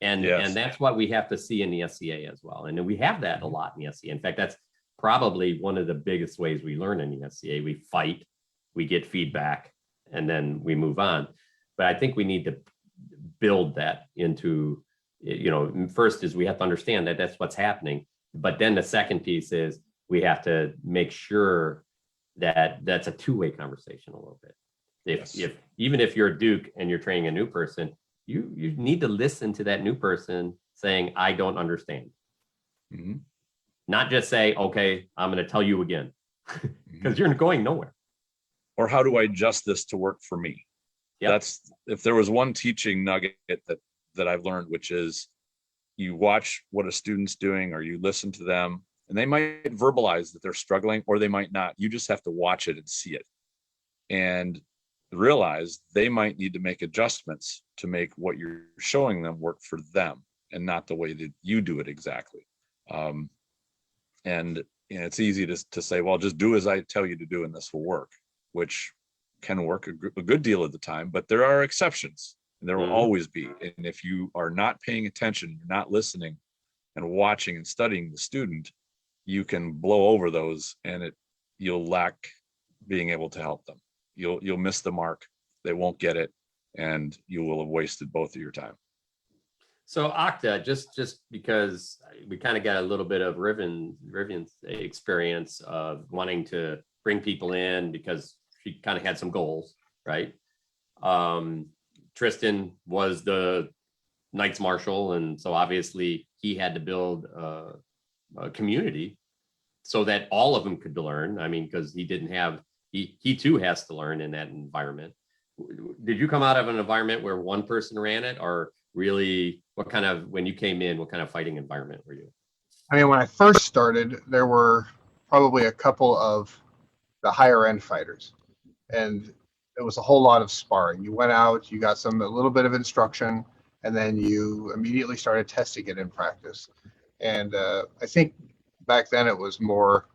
And that's what we have to see in the SCA as well. And we have that a lot in the SCA. In fact, that's probably one of the biggest ways we learn in the SCA. We fight, we get feedback, and then we move on. But I think we need to build that into, first is we have to understand that that's what's happening. But then the second piece is we have to make sure that that's a two-way conversation a little bit. If even if you're a Duke and you're training a new person, you need to listen to that new person saying, I don't understand. Not just say, okay, I'm going to tell you again, because you're going nowhere. Or how do I adjust this to work for me? That's, if there was one teaching nugget that I've learned, which is you watch what a student's doing or you listen to them, and they might verbalize that they're struggling or they might not. You just have to watch it and see it and realize they might need to make adjustments to make what you're showing them work for them and not the way that you do it exactly. And it's easy to say, well, just do as I tell you to do and this will work, which can work a good deal of the time, but there are exceptions and there will always be. And if you are not paying attention, you're not listening and watching and studying the student, you can blow over those and you'll lack being able to help them. You'll miss the mark. They won't get it, and you will have wasted both of your time. So Octa, just because we kind of got a little bit of Rivian's experience of wanting to bring people in because she kind of had some goals, right? Tristan was the Knights Marshal, and so obviously he had to build a community so that all of them could learn. I mean, because he too has to learn in that environment. Did you come out of an environment where one person ran it, or really when you came in, what kind of fighting environment were you? I mean, when I first started, there were probably a couple of the higher end fighters, and it was a whole lot of sparring. You went out, you got a little bit of instruction, and then you immediately started testing it in practice. And I think back then it was more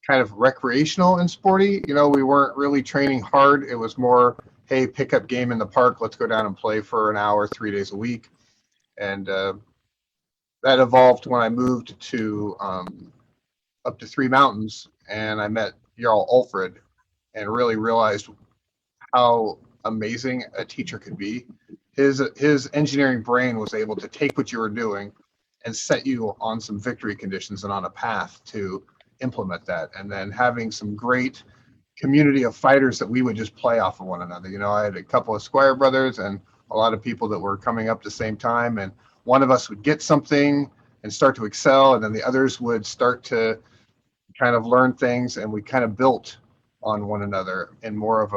kind of recreational and sporty. We weren't really training hard. It was more, hey, pick up game in the park. Let's go down and play for an hour, 3 days a week. And that evolved when I moved to up to Three Mountains, and I met Jarl Alfred and really realized how amazing a teacher could be. His engineering brain was able to take what you were doing and set you on some victory conditions and on a path to implement that. And then having some great community of fighters that we would just play off of one another. I had a couple of Squire brothers and a lot of people that were coming up at the same time, and one of us would get something and start to excel, and then the others would start to kind of learn things, and we kind of built on one another in more of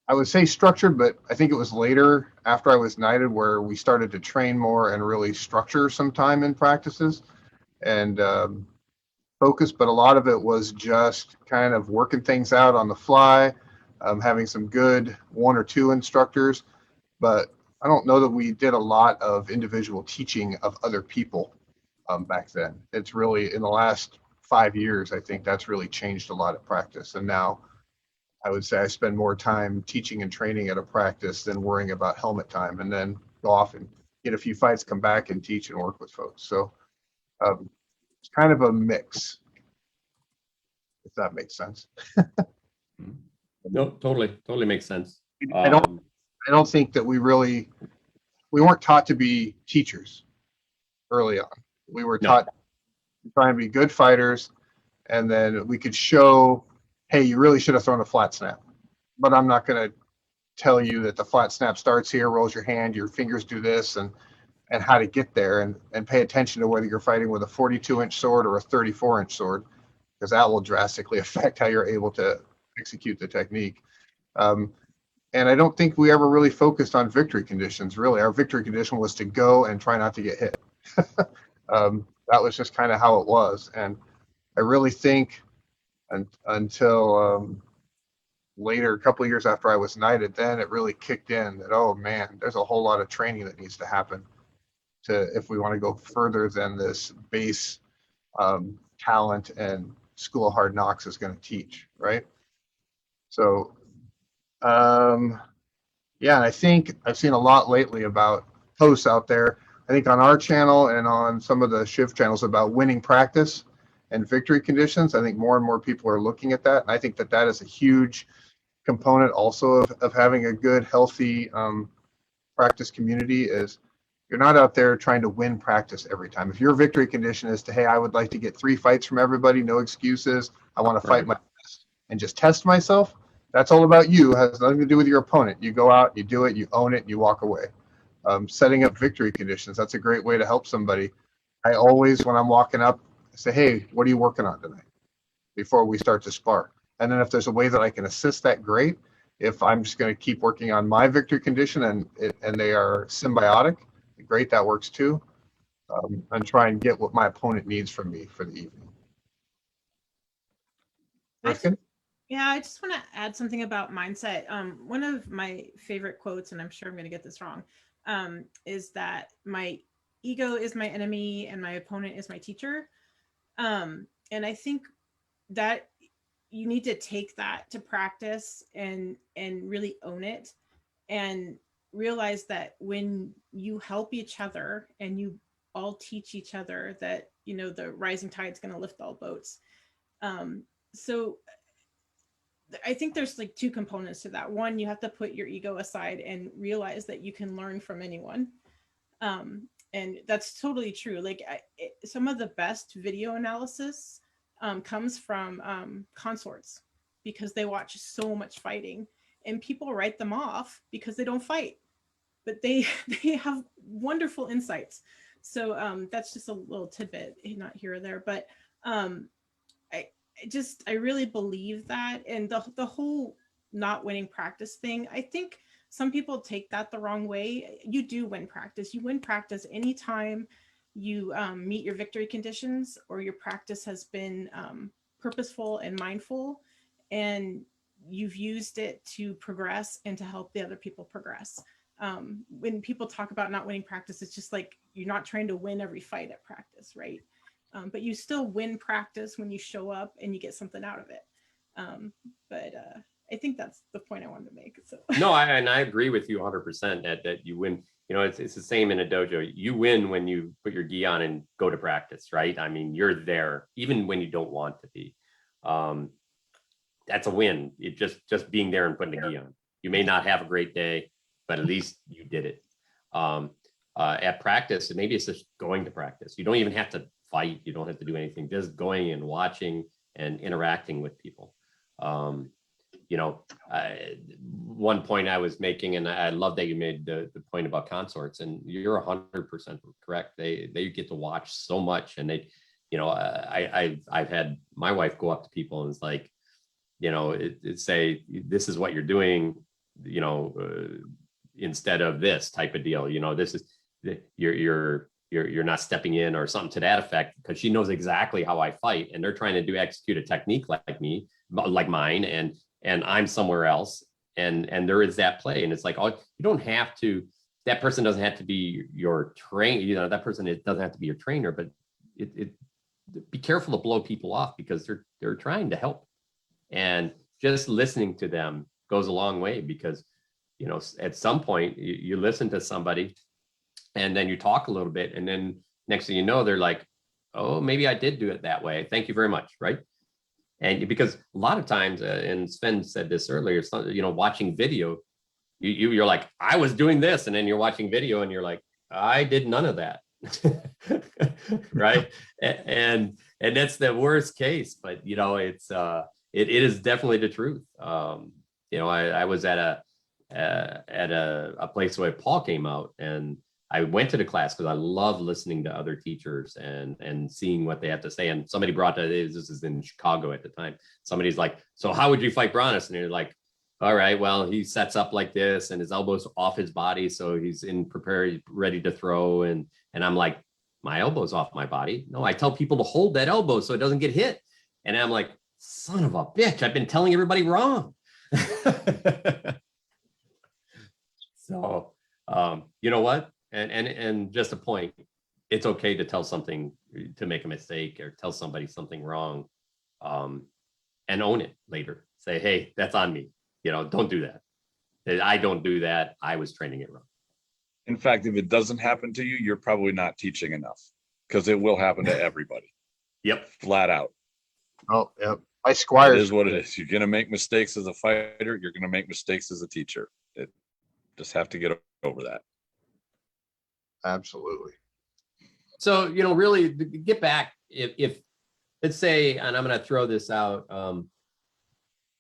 I would say structured, but I think it was later after I was knighted where we started to train more and really structure some time in practices and focus. But a lot of it was just kind of working things out on the fly, having some good 1 or 2 instructors. But I don't know that we did a lot of individual teaching of other people back then. It's really in the last 5 years, I think that's really changed a lot at practice. And now I would say I spend more time teaching and training at a practice than worrying about helmet time, and then go off and get a few fights, come back and teach and work with folks. So it's kind of a mix, if that makes sense. No, totally makes sense. I don't think that we weren't taught to be teachers early on. We were taught to try and be good fighters, and then we could show, hey, you really should have thrown a flat snap. But I'm not going to tell you that the flat snap starts here, rolls your hand, your fingers do this, and how to get there, and pay attention to whether you're fighting with a 42-inch sword or a 34-inch sword, because that will drastically affect how you're able to execute the technique. And I don't think we ever really focused on victory conditions. Really, our victory condition was to go and try not to get hit. That was just kind of how it was. And I really think until later, a couple of years after I was knighted, then it really kicked in that, oh man, there's a whole lot of training that needs to happen if we want to go further than this base talent and School of Hard Knocks is going to teach, right? So yeah, and I think I've seen a lot lately about posts out there, I think on our channel and on some of the Shiv channels, about winning practice and victory conditions. I think more and more people are looking at that. And I think that is a huge component also of having a good, healthy practice community. Is you're not out there trying to win practice every time. If your victory condition is to, hey, I would like to get 3 fights from everybody, no excuses, I want to fight my best and just test myself, that's all about you. It has nothing to do with your opponent. You go out, you do it, you own it, you walk away. Setting up victory conditions, that's a great way to help somebody. I always, when I'm walking up, say, hey, what are you working on tonight, before we start to spar? And then if there's a way that I can assist that, great. If I'm just going to keep working on my victory condition and they are symbiotic, great, that works too. And try and get what my opponent needs from me for the evening. I just want to add something about mindset. One of my favorite quotes, and I'm sure I'm going to get this wrong, is that my ego is my enemy and my opponent is my teacher. And I think that you need to take that to practice and really own it, and realize that when you help each other and you all teach each other, that, you know, the rising tide is going to lift all boats. So I think there's like 2 components to that. One, you have to put your ego aside and realize that you can learn from anyone. And that's totally true. Like some of the best video analysis comes from consorts, because they watch so much fighting, and people write them off because they don't fight, but they have wonderful insights. So that's just a little tidbit, not here or there, but I really believe that. And the whole not winning practice thing, I think some people take that the wrong way. You do win practice. You win practice anytime you meet your victory conditions, or your practice has been purposeful and mindful, and you've used it to progress and to help the other people progress. When people talk about not winning practice, it's just like you're not trying to win every fight at practice, right? But you still win practice when you show up and you get something out of it. But I think that's the point I wanted to make. So no, I agree with you 100% that you win. You know, it's the same in a dojo. You win when you put your gi on and go to practice, right? I mean, you're there even when you don't want to be. That's a win. It just being there and putting the gi on. You may not have a great day, but at least you did it. At practice, maybe it's just going to practice. You don't even have to fight. You don't have to do anything. Just going and watching and interacting with people. You know, one point I was making, and I love that you made the point about consorts, and you're 100% correct. They get to watch so much, and they, you know, I've had my wife go up to people and it's like, you know, it say, this is what you're doing, you know, instead of this type of deal. You know, this is you're not stepping in or something to that effect, because she knows exactly how I fight, and they're trying to execute a technique like mine, and I'm somewhere else, and there is that play, and it's like, oh, you don't have to. That person doesn't have to be your trainer. You know, that person doesn't have to be your trainer, but be careful to blow people off because they're trying to help. And just listening to them goes a long way because, you know, at some point you listen to somebody and then you talk a little bit. And then next thing you know, they're like, oh, maybe I did do it that way. Thank you very much. Right. And because a lot of times, and Sven said this earlier, you know, watching video, you're like, I was doing this. And then you're watching video and you're like, I did none of that. Right. And that's the worst case. But, you know, it is definitely the truth. You know, I was at a place where Paul came out, and I went to the class because I love listening to other teachers and seeing what they have to say. And somebody brought that, this is in Chicago at the time. Somebody's like, so how would you fight Brannos? And you're like, all right, well, he sets up like this and his elbow's off his body. So he's prepared, ready to throw. And I'm like, my elbow's off my body. No, I tell people to hold that elbow so it doesn't get hit. And I'm like, son of a bitch, I've been telling everybody wrong. So, you know what? And just a point, it's okay to tell something, to make a mistake or tell somebody something wrong, and own it later. Say, hey, that's on me. You know, don't do that. I don't do that. I was training it wrong. In fact, if it doesn't happen to you, you're probably not teaching enough, because it will happen to everybody. Yep. Flat out. Oh, yep. My Squire It is what it is. You're going to make mistakes as a fighter. You're going to make mistakes as a teacher. Just have to get over that. Absolutely. So, you know, really get back, if let's say, and I'm going to throw this out,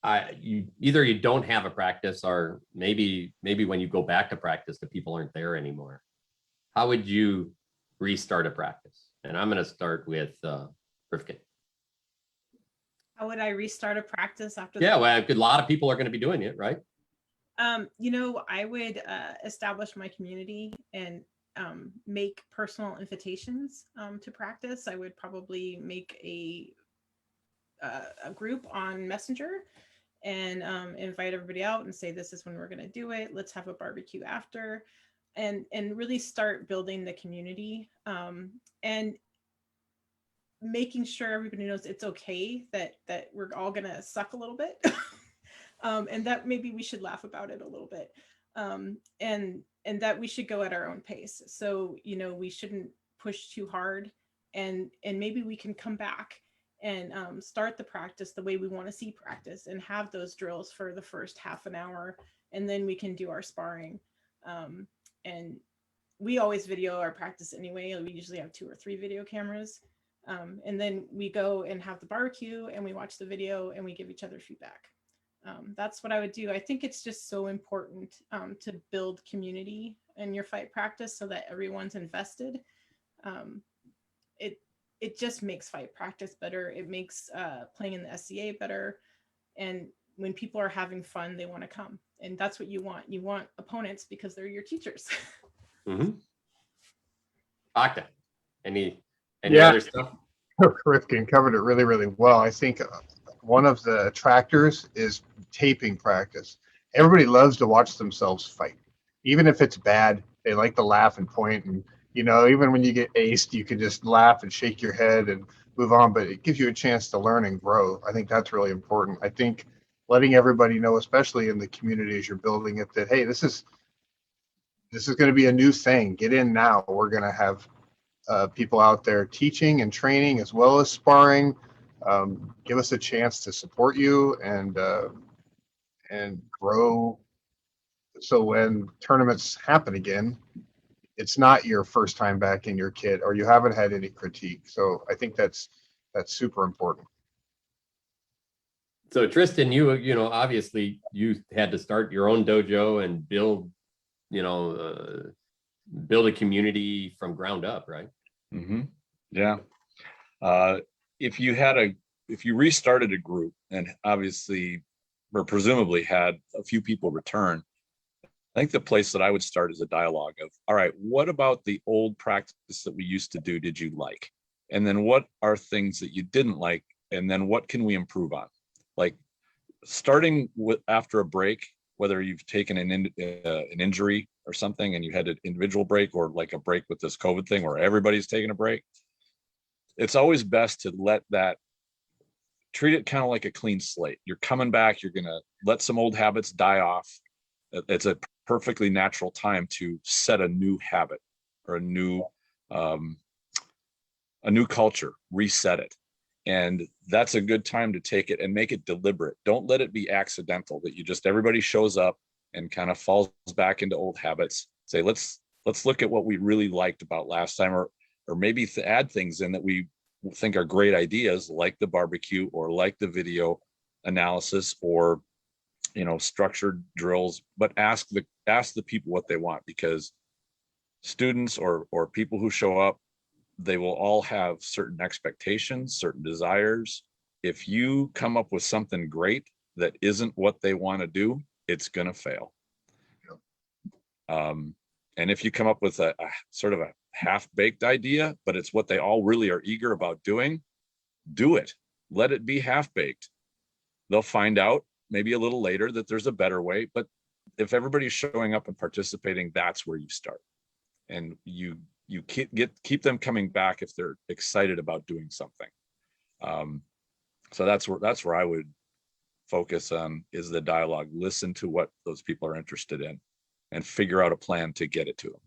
either you don't have a practice, or maybe when you go back to practice, the people aren't there anymore. How would you restart a practice? And I'm going to start with Raoukinn. How would I restart a practice after? Yeah, well, a lot of people are going to be doing it, right? You know, I would establish my community and make personal invitations to practice. I would probably make a group on Messenger and invite everybody out and say, this is when we're going to do it. Let's have a barbecue after, and really start building the community, and making sure everybody knows it's okay that we're all going to suck a little bit. And that maybe we should laugh about it a little bit, and that we should go at our own pace. So, you know, we shouldn't push too hard, and maybe we can come back and start the practice the way we want to see practice, and have those drills for the first half an hour, and then we can do our sparring. And we always video our practice anyway. We usually have 2 or 3 video cameras. And then we go and have the barbecue, and we watch the video, and we give each other feedback. That's what I would do. I think it's just so important to build community in your fight practice so that everyone's invested. It just makes fight practice better. It makes playing in the SCA better. And when people are having fun, they want to come. And that's what you want. You want opponents because they're your teachers. Mm-hmm. Octa, any Yeah. other stuff? Rifkin covered it really, really well. I think one of the attractors is taping practice. Everybody loves to watch themselves fight. Even if it's bad, they like to laugh and point. And, you know, even when you get aced, you can just laugh and shake your head and move on. But it gives you a chance to learn and grow. I think that's really important. I think letting everybody know, especially in the communities you're building it, that, hey, this is going to be a new thing. Get in now. We're going to have people out there teaching and training as well as sparring. Give us a chance to support you and grow. So when tournaments happen again, it's not your first time back in your kit, or you haven't had any critique. So I think that's super important. So Tristan, you know, obviously you had to start your own dojo and build a community from ground up, right? Mm-hmm. Yeah. If you restarted a group and obviously or presumably had a few people return, I think the place that I would start is a dialogue of, all right, what about the old practice that we used to do did you like? And then what are things that you didn't like? And then what can we improve on? Like starting with after a break, whether you've taken an injury or something and you had an individual break, or like a break with this COVID thing where everybody's taking a break, it's always best to treat it kind of like a clean slate. You're coming back, you're going to let some old habits die off. It's a perfectly natural time to set a new habit or a new culture, reset it. And that's a good time to take it and make it deliberate. Don't let it be accidental that everybody shows up and kind of falls back into old habits. Say, let's look at what we really liked about last time, or maybe add things in that we think are great ideas, like the barbecue or like the video analysis or, structured drills, but ask the people what they want, because students or people who show up, they will all have certain expectations, certain desires. If you come up with something great that isn't what they want to do, it's going to fail. And if you come up with a sort of a half-baked idea, but it's what they all really are eager about doing, do it. Let it be half-baked. They'll find out maybe a little later that there's a better way, but if everybody's showing up and participating, that's where you start. And you keep them coming back if they're excited about doing something. So that's where I would focus on, is the dialogue. Listen to what those people are interested in and figure out a plan to get it to them.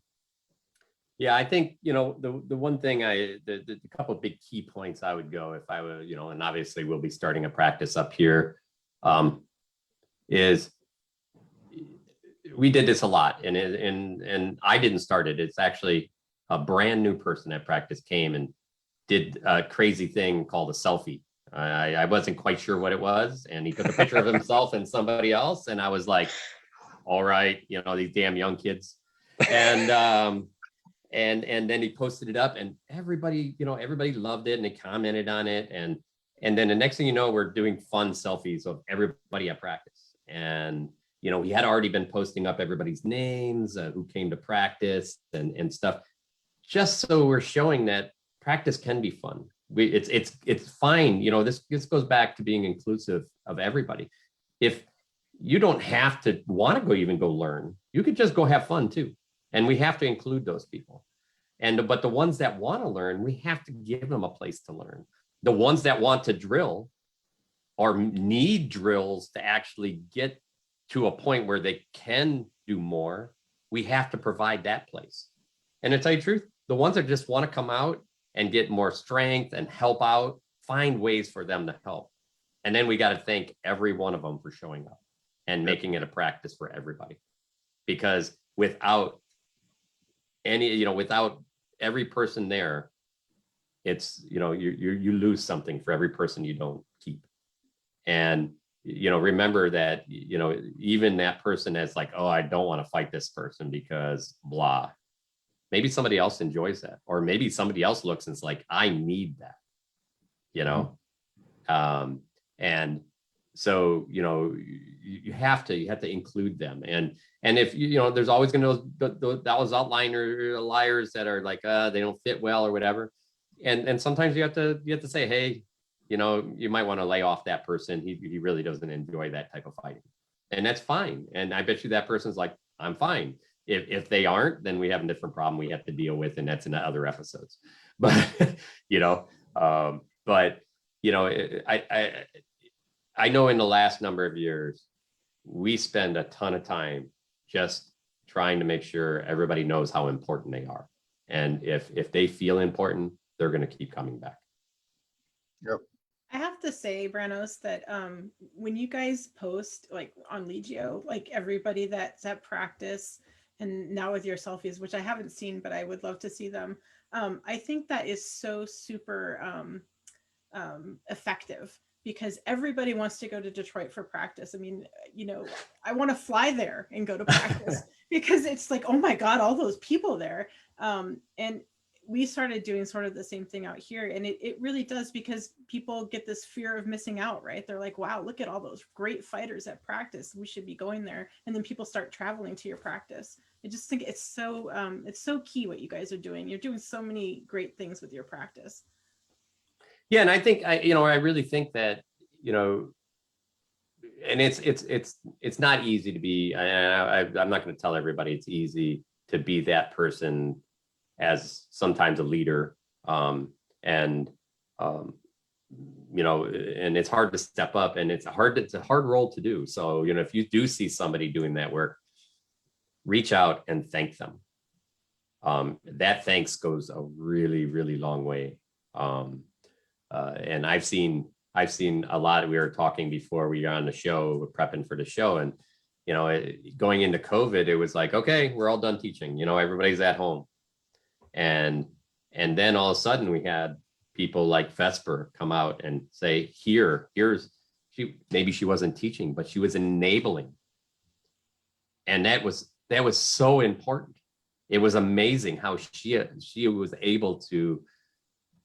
Yeah, I think, the one thing the couple of big key points I would go if I were, and obviously we'll be starting a practice up here, is we did this a lot, and I didn't start it. It's actually a brand new person at practice came and did a crazy thing called a selfie. I wasn't quite sure what it was, and he took a picture of himself and somebody else, and I was like, all right, these damn young kids. And then he posted it up, and everybody loved it, and they commented on it, and then the next thing you know, we're doing fun selfies of everybody at practice. And he had already been posting up everybody's names, who came to practice and stuff, just so we're showing that practice can be fun. It's fine. This goes back to being inclusive of everybody. If you don't have to want to go learn, you could just go have fun too. And we have to include those people. But the ones that want to learn, we have to give them a place to learn. The ones that want to drill or need drills to actually get to a point where they can do more, we have to provide that place. And to tell you the truth, the ones that just want to come out and get more strength and help out, find ways for them to help. And then we got to thank every one of them for showing up and making it a practice for everybody. Because without every person there, it's, you lose something for every person you don't keep. And, remember that, even that person that's like, oh, I don't want to fight this person because blah. Maybe somebody else enjoys that. Or maybe somebody else looks and it's like, I need that, and so, you have to include them. And if, there's always going to those outlier liars that are like, they don't fit well or whatever. And sometimes you have to say, hey, you might want to lay off that person. He really doesn't enjoy that type of fighting. And that's fine. And I bet you that person's like, I'm fine. If they aren't, then we have a different problem we have to deal with. And that's in the other episodes. But, I know in the last number of years, we spend a ton of time just trying to make sure everybody knows how important they are. And if they feel important, they're going to keep coming back. Yep. I have to say, Brannos, that when you guys post like on Legio, like everybody that's at practice, and now with your selfies, which I haven't seen, but I would love to see them. I think that is so super effective, because everybody wants to go to Detroit for practice. I mean, I want to fly there and go to practice because it's like, oh my God, all those people there. And we started doing sort of the same thing out here. And it really does, because people get this fear of missing out, right? They're like, wow, look at all those great fighters at practice. We should be going there. And then people start traveling to your practice. I just think it's so key what you guys are doing. You're doing so many great things with your practice. Yeah, and I think I really think that, and it's not easy to be. I'm not going to tell everybody it's easy to be that person as sometimes a leader, and you know, and it's hard to step up, and it's a hard role to do. So, you know, if you do see somebody doing that work, reach out and thank them. That thanks goes a really, really long way. And I've seen a lot. We were talking before we got on the show, we're prepping for the show, and you know, going into COVID, it was like, okay, we're all done teaching. You know, everybody's at home, and then all of a sudden we had people like Vesper come out and say, here's maybe she wasn't teaching, but she was enabling, and that was so important. It was amazing how she was able to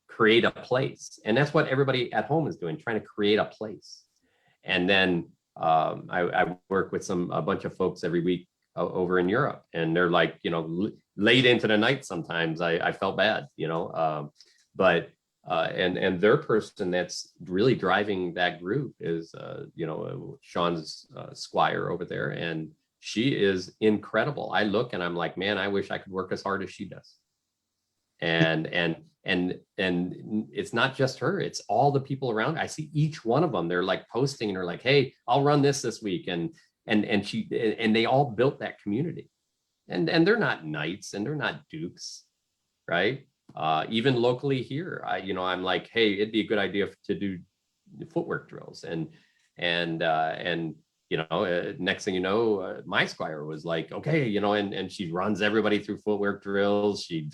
create a place. And that's what everybody at home is doing, trying to create a place. And then I work with a bunch of folks every week over in Europe, and they're like, you know, late into the night sometimes. I felt bad, you know, but and their person that's really driving that group is, you know, Sean's Squire over there, and she is incredible. I look and I'm like, man, I wish I could work as hard as she does. And it's not just her, it's all the people around. I see each one of them, they're like posting and they're like, hey, I'll run this week. And they all built that community. And they're not knights and they're not dukes, right? Even locally here, you know, I'm like, hey, it'd be a good idea to do footwork drills. And you know, next thing you know, my Squire was like, okay, you know, and she runs everybody through footwork drills. She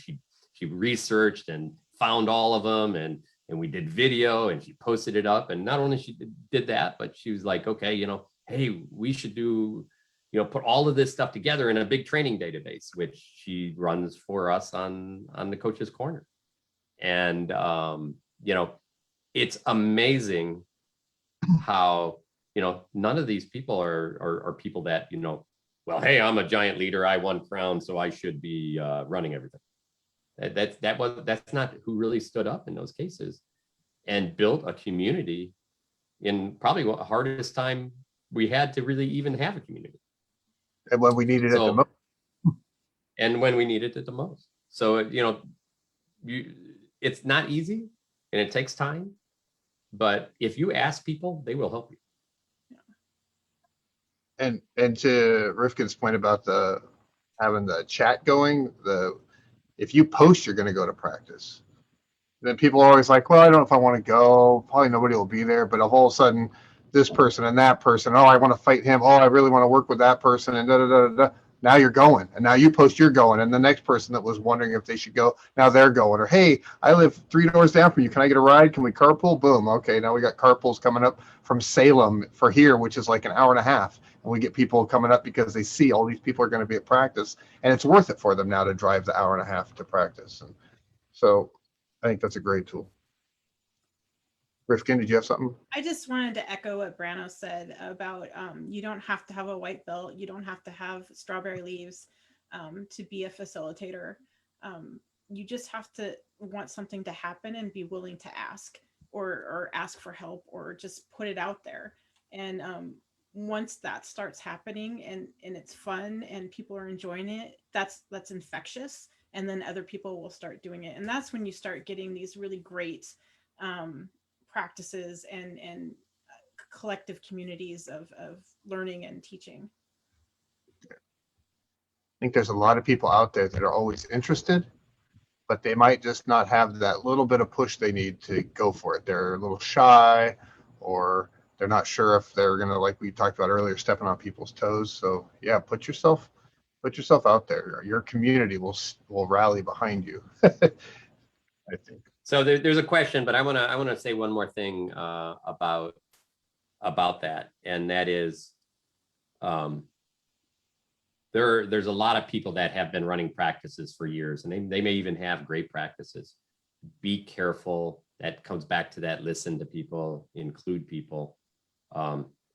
researched and found all of them, and we did video, and she posted it up. And not only she did that, but she was like, okay, you know, hey, we should do, you know, put all of this stuff together in a big training database, which she runs for us on the Coach's Corner. And you know, it's amazing how, you know, none of these people are people that, you know, well, hey, I'm a giant leader, I won crown, so I should be running everything. That's not who really stood up in those cases and built a community in probably the hardest time we had to really even have a community. And when we needed it the most. And when we needed it the most. So, you know, it's not easy and it takes time, but if you ask people, they will help you. And to Rifkin's point about having the chat going, if you post you're going to go to practice, then people are always like, well, I don't know if I want to go, probably nobody will be there. But all of a sudden this person and that person, oh, I want to fight him, oh, I really want to work with that person, and da da da da. Now you're going, and now you post you're going, and the next person that was wondering if they should go, now they're going. Or, hey, I live 3 doors down from you, can I get a ride? Can we carpool? Boom. Okay, now we got carpools coming up from Salem for here, which is like an hour and a half, and we get people coming up because they see all these people are going to be at practice, and it's worth it for them now to drive the hour and a half to practice. And so I think that's a great tool. Rifkin, did you have something? I just wanted to echo what Brannos said about you don't have to have a white belt. You don't have to have strawberry leaves to be a facilitator. You just have to want something to happen and be willing to ask or ask for help or just put it out there. And once that starts happening and it's fun and people are enjoying it, that's infectious. And then other people will start doing it. And that's when you start getting these really great practices and collective communities of learning and teaching. I think there's a lot of people out there that are always interested, but they might just not have that little bit of push they need to go for it. They're a little shy, or they're not sure if they're going to, like we talked about earlier, stepping on people's toes. So yeah, put yourself out there. Your community will rally behind you. I think. So there's a question, but I want to say one more thing about that, and that is, there's a lot of people that have been running practices for years, and they may even have great practices. Be careful. That comes back to that: listen to people, include people.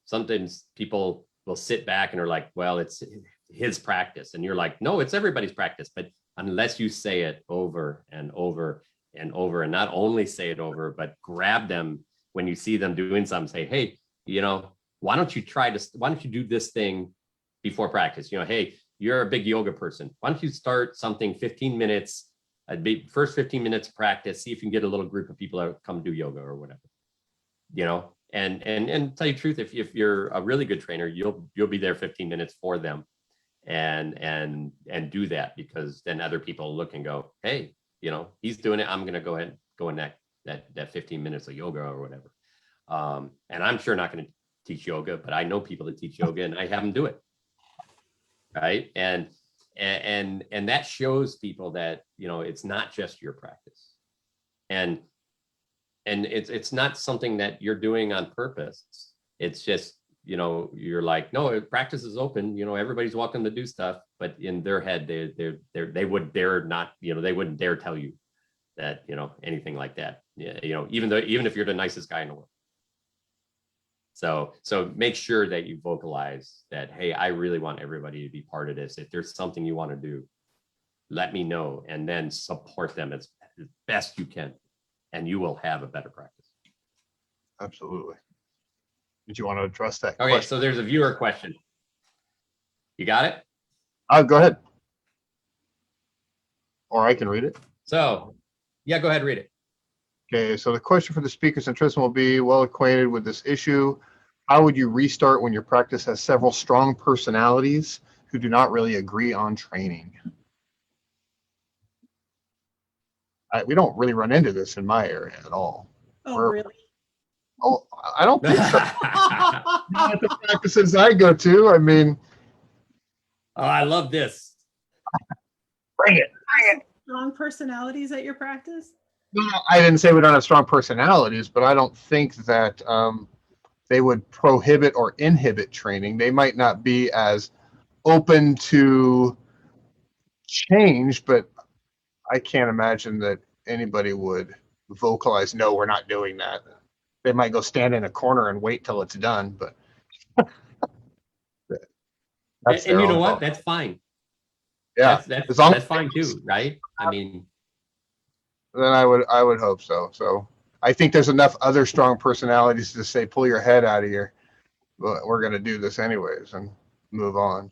Sometimes people will sit back and are like, well, it's his practice, and you're like, no, it's everybody's practice. But unless you say it over and over and over, and not only say it over, but grab them when you see them doing something, say, hey, you know, why don't you do this thing before practice? You know, hey, you're a big yoga person. Why don't you start something 15 minutes I'd be first 15 minutes of practice, see if you can get a little group of people to come do yoga or whatever, and tell you the truth, if you're a really good trainer, you'll be there 15 minutes for them and do that, because then other people look and go, hey, he's doing it. I'm going to go ahead and go in that 15 minutes of yoga or whatever. And I'm sure not going to teach yoga, but I know people that teach yoga and I have them do it. Right. And that shows people that, it's not just your practice, and it's not something that you're doing on purpose. It's just, you're like, no, practice is open, everybody's welcome to do stuff, but in their head, they would dare not, they wouldn't dare tell you that, anything like that. Yeah, even if you're the nicest guy in the world. So make sure that you vocalize that, hey, I really want everybody to be part of this. If there's something you want to do, let me know, and then support them as best you can, and you will have a better practice. Absolutely. Did you want to address that Okay, question? so there's a viewer question. You got it? Go ahead. Or I can read it. So, yeah, go ahead, read it. Okay, so the question for the speakers and Tristan will be, well acquainted with this issue. How would you restart when your practice has several strong personalities who do not really agree on training? We don't really run into this in my area at all. Oh, really? Oh, I don't think so. Not the practices I go to. I mean, Oh, I love this. bring it. Strong personalities at your practice? No, I didn't say we don't have strong personalities, but I don't think that they would prohibit or inhibit training. They might not be as open to change, but I can't imagine that anybody would vocalize, no, we're not doing that. They might go stand in a corner and wait till it's done, but that's And you their know own what? fault. That's fine. Yeah, That's as long that's fine too, right? I mean, then I would hope so. So I think there's enough other strong personalities to say, pull your head out of here. We're going to do this anyways and move on.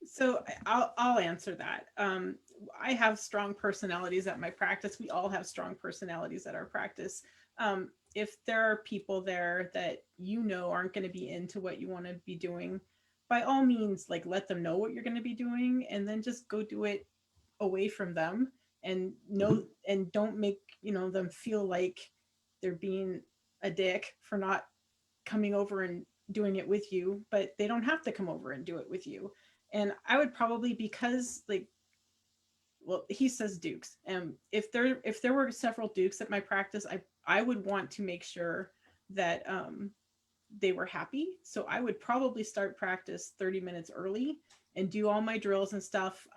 So I'll answer that. I have strong personalities at my practice. We all have strong personalities at our practice. If there are people there that aren't going to be into what you want to be doing, by all means, like, let them know what you're going to be doing, and then just go do it away from them, and and don't make them feel like they're being a dick for not coming over and doing it with you. But they don't have to come over and do it with you. And I would probably, because, like, well, he says dukes. If there were several dukes at my practice, I would want to make sure that they were happy. So I would probably start practice 30 minutes early and do all my drills and stuff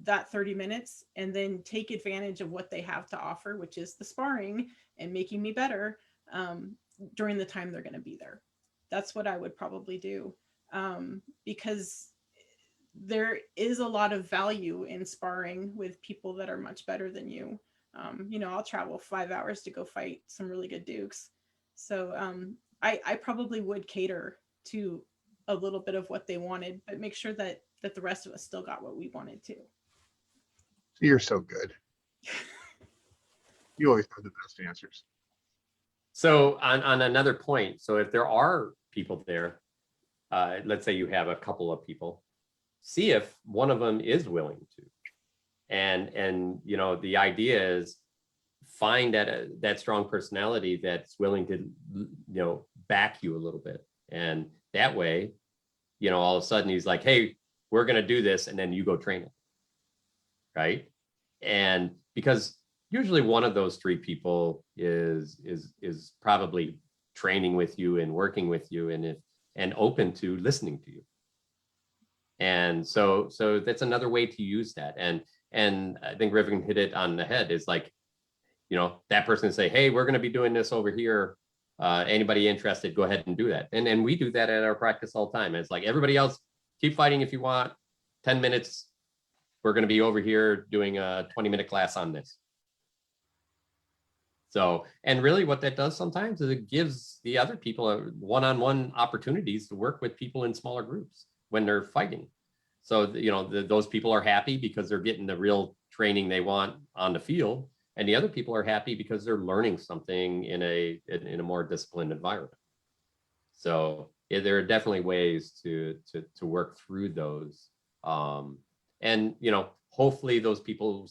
that 30 minutes, and then take advantage of what they have to offer, which is the sparring and making me better during the time they're going to be there. That's what I would probably do. Because there is a lot of value in sparring with people that are much better than you. I'll travel 5 hours to go fight some really good dukes. So I probably would cater to a little bit of what they wanted, but make sure that the rest of us still got what we wanted to. You're so good. You always have the best answers. so on another point, so if there are people there, let's say you have a couple of people, see if one of them is willing to, and the idea is find that strong personality that's willing to back you a little bit, and that way all of a sudden he's like, hey, we're going to do this, and then you go train it, right? And because usually one of those three people is probably training with you and working with you and open to listening to you. And so that's another way to use that. And I think Raoukinn hit it on the head, is like, that person say, hey, we're going to be doing this over here. Anybody interested, go ahead and do that. And we do that at our practice all the time. It's like, everybody else, keep fighting if you want. 10 minutes, we're going to be over here doing a 20-minute class on this. So, and really what that does sometimes is it gives the other people one-on-one opportunities to work with people in smaller groups when they're fighting. So, those people are happy because they're getting the real training they want on the field. And the other people are happy because they're learning something in a more disciplined environment. So yeah, there are definitely ways to work through those. And, hopefully those people,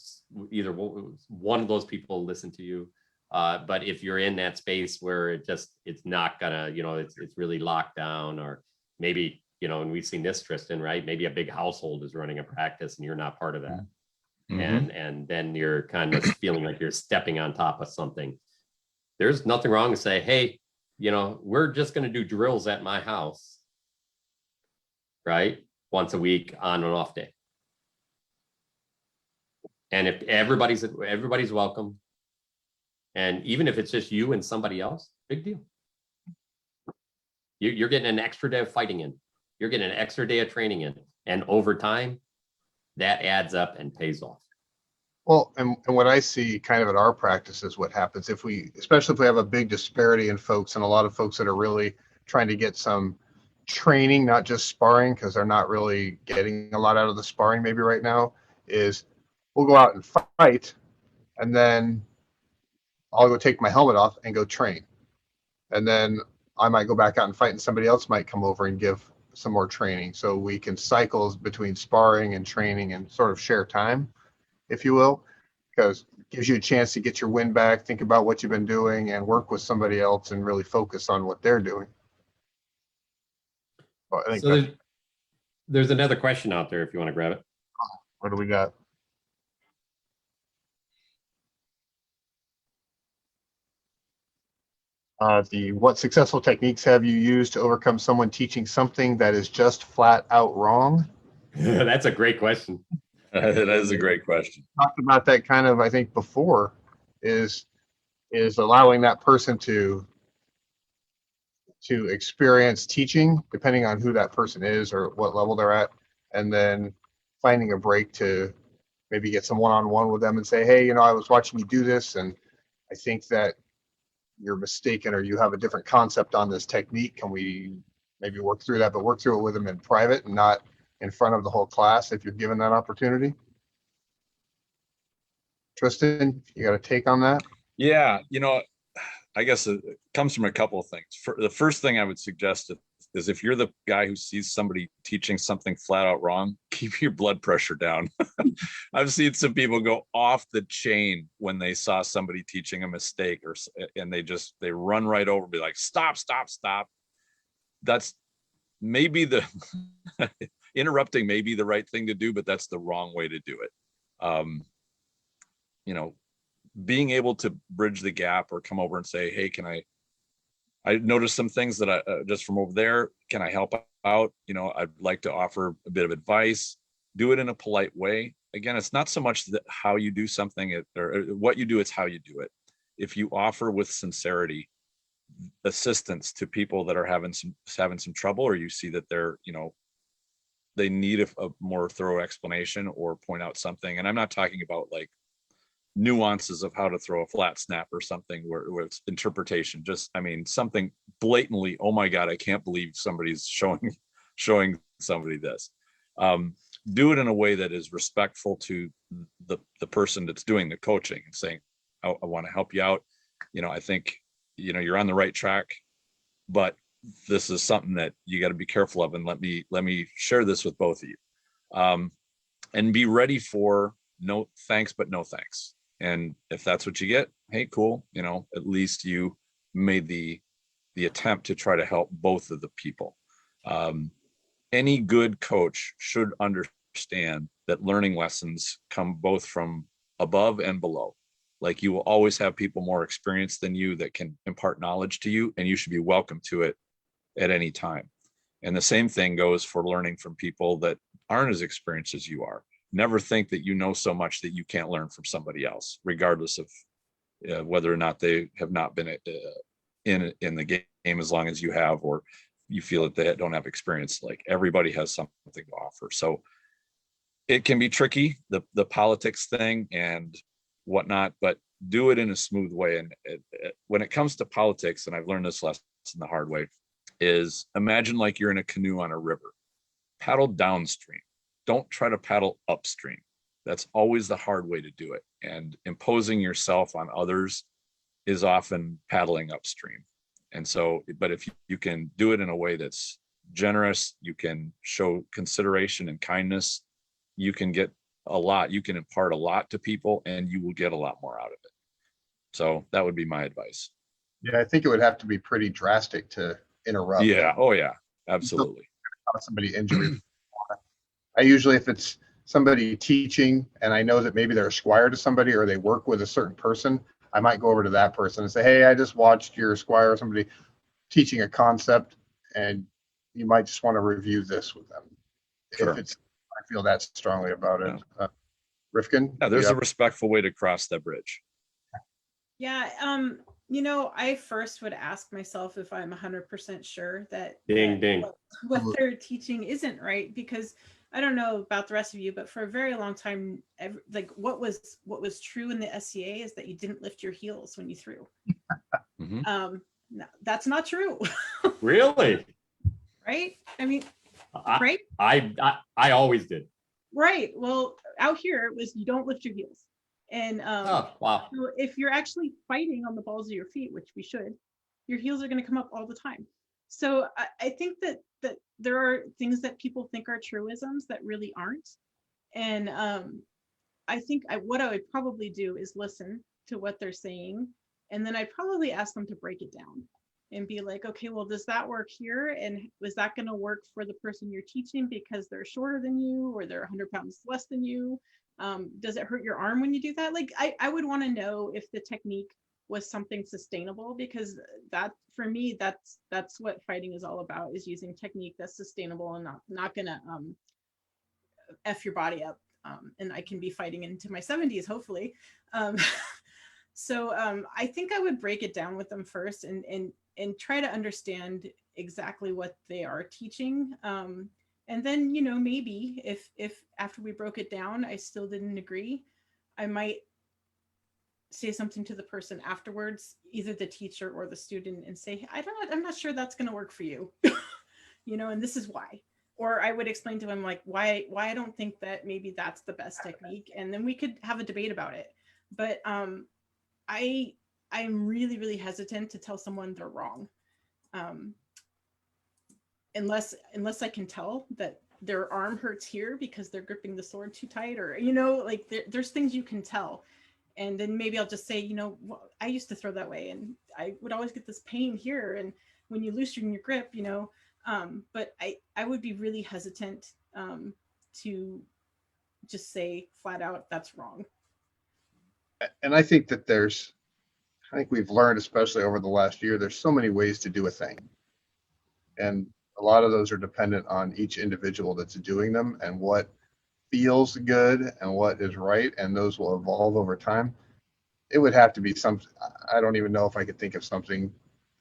either one of those people listen to you. But if you're in that space where it's not gonna, it's really locked down, or maybe, and we've seen this, Tristan, right? Maybe a big household is running a practice and you're not part of that. Mm-hmm. And then you're kind of feeling like you're stepping on top of something. There's nothing wrong to say, hey, we're just going to do drills at my house, right? Once a week on an off day. And if everybody's welcome, and even if it's just you and somebody else, big deal. You're getting an extra day of fighting in. You're getting an extra day of training in. And over time, that adds up and pays off. Well, and what I see kind of at our practice is what happens especially if we have a big disparity in folks, and a lot of folks that are really trying to get some training, not just sparring, because they're not really getting a lot out of the sparring maybe right now, is we'll go out and fight, and then I'll go take my helmet off and go train. And then I might go back out and fight, and somebody else might come over and give some more training. So we can cycle between sparring and training and sort of share time, if you will, because it gives you a chance to get your wind back, think about what you've been doing, and work with somebody else and really focus on what they're doing. Well, I think so there's another question out there if you want to grab it. What do we got? What successful techniques have you used to overcome someone teaching something that is just flat out wrong? That's a great question. That is a great question. Talked about that kind of, I think, before, is allowing that person to experience teaching, depending on who that person is or what level they're at, and then finding a break to maybe get some one-on-one with them and say, hey, I was watching you do this, and I think that you're mistaken, or you have a different concept on this technique. Can we maybe work through that, but work through it with them in private and not in front of the whole class if you're given that opportunity? Tristan, you got a take on that? Yeah, I guess it comes from a couple of things. The first thing I would suggest is if you're the guy who sees somebody teaching something flat out wrong, keep your blood pressure down. I've seen some people go off the chain when they saw somebody teaching a mistake, and they run right over and be like, stop. That's maybe interrupting may be the right thing to do, but that's the wrong way to do it. Being able to bridge the gap or come over and say, hey, I noticed some things that I just from over there, can I help out? I'd like to offer a bit of advice. Do it in a polite way. Again, it's not so much that how you do something or what you do, it's how you do it. If you offer with sincerity assistance to people that are having some trouble, or you see that they need a more thorough explanation or point out something. And I'm not talking about like nuances of how to throw a flat snap or something where it's interpretation, something blatantly, oh my God, I can't believe somebody's showing somebody this. Do it in a way that is respectful to the person that's doing the coaching and saying, I want to help you out. I think, you're on the right track, but this is something that you got to be careful of. And let me share this with both of you. And be ready for no thanks, but no thanks. And if that's what you get, hey, cool. At least you made the attempt to try to help both of the people. Any good coach should understand that learning lessons come both from above and below. Like, you will always have people more experienced than you that can impart knowledge to you, and you should be welcome to it at any time. And the same thing goes for learning from people that aren't as experienced as you are. Never think that you know so much that you can't learn from somebody else, regardless of whether or not they have not been in the game as long as you have, or you feel that they don't have experience. Like, everybody has something to offer. So it can be tricky, the politics thing and whatnot, but do it in a smooth way. And when it comes to politics, and I've learned this lesson the hard way, is imagine like you're in a canoe on a river, paddle downstream. don't try to paddle upstream. That's always the hard way to do it. And imposing yourself on others is often paddling upstream. And so, but if you can do it in a way that's generous, you can show consideration and kindness, you can get a lot, you can impart a lot to people, and you will get a lot more out of it. So that would be my advice. Yeah, I think it would have to be pretty drastic to interrupt. Yeah. Oh yeah, absolutely. Somebody injury. I usually, if it's somebody teaching and I know that maybe they're a squire to somebody or they work with a certain person, I might go over to that person and say, hey, I just watched your squire or somebody teaching a concept, and you might just want to review this with them. Sure. If it's, I feel that strongly about it. Rifkin? Yeah, there's a respectful way to cross that bridge. Yeah, I first would ask myself if I'm 100% sure that Ding. What they're teaching isn't right, because I don't know about the rest of you, but for a very long time, like what was true in the SCA is that you didn't lift your heels when you threw. Mm-hmm. No, that's not true. Really? Right? I mean, right? I always did. Right. Well, out here it was you don't lift your heels. And oh, wow. So if you're actually fighting on the balls of your feet, which we should, your heels are going to come up all the time. So I think that there are things that people think are truisms that really aren't. And I think what I would probably do is listen to what they're saying. And then I'd probably ask them to break it down and be like, okay, well, does that work here? And was that going to work for the person you're teaching because they're shorter than you or they're 100 pounds less than you? Does it hurt your arm when you do that? Like, I would want to know if the technique was something sustainable, because that, for me, that's what fighting is all about, is using technique that's sustainable and not gonna F your body up. And I can be fighting into my 70s, hopefully. So I think I would break it down with them first and try to understand exactly what they are teaching. And then, maybe if after we broke it down, I still didn't agree, I might say something to the person afterwards, either the teacher or the student, and say, I'm not sure that's going to work for you, and this is why. Or I would explain to him like why I don't think that maybe that's the best technique. And then we could have a debate about it. But I'm really, really hesitant to tell someone they're wrong. Unless I can tell that their arm hurts here because they're gripping the sword too tight, or, like there's things you can tell. And then maybe I'll just say, I used to throw that way and I would always get this pain here. And when you loosen your grip, but I would be really hesitant to just say flat out, that's wrong. And I think that I think we've learned, especially over the last year, there's so many ways to do a thing. And a lot of those are dependent on each individual that's doing them and what feels good and what is right. And those will evolve over time. It would have to be something. I don't even know if I could think of something.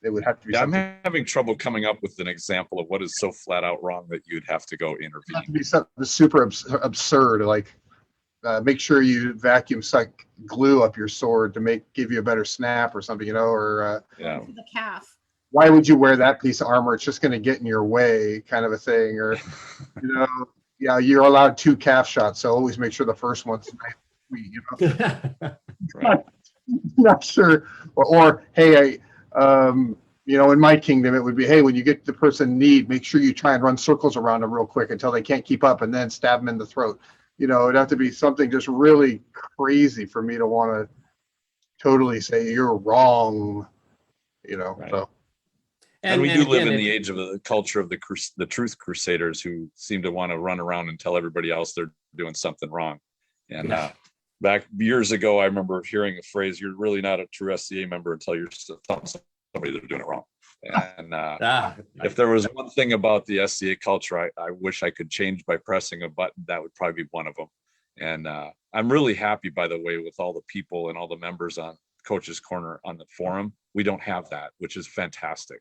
It would have to be something. I'm having trouble coming up with an example of what is so flat out wrong that you'd have to go intervene. It would have to be something super absurd, like make sure you vacuum suck glue up your sword to give you a better snap or something, or the calf. Why would you wear that piece of armor? It's just going to get in your way, kind of a thing. Or, yeah, you're allowed 2 calf shots, so always make sure the first one's nice. Right. Not sure. Or hey, in my kingdom, it would be, hey, when you get the person in need, make sure you try and run circles around them real quick until they can't keep up, and then stab them in the throat. It'd have to be something just really crazy for me to want to totally say you're wrong. Right. So. And we do live in the age of the culture of the truth crusaders who seem to want to run around and tell everybody else they're doing something wrong. And back years ago, I remember hearing a phrase, you're really not a true SCA member until you're telling somebody they're doing it wrong. And if there was one thing about the SCA culture, I wish I could change by pressing a button, that would probably be one of them. And I'm really happy, by the way, with all the people and all the members on Coach's Corner on the forum. We don't have that, which is fantastic.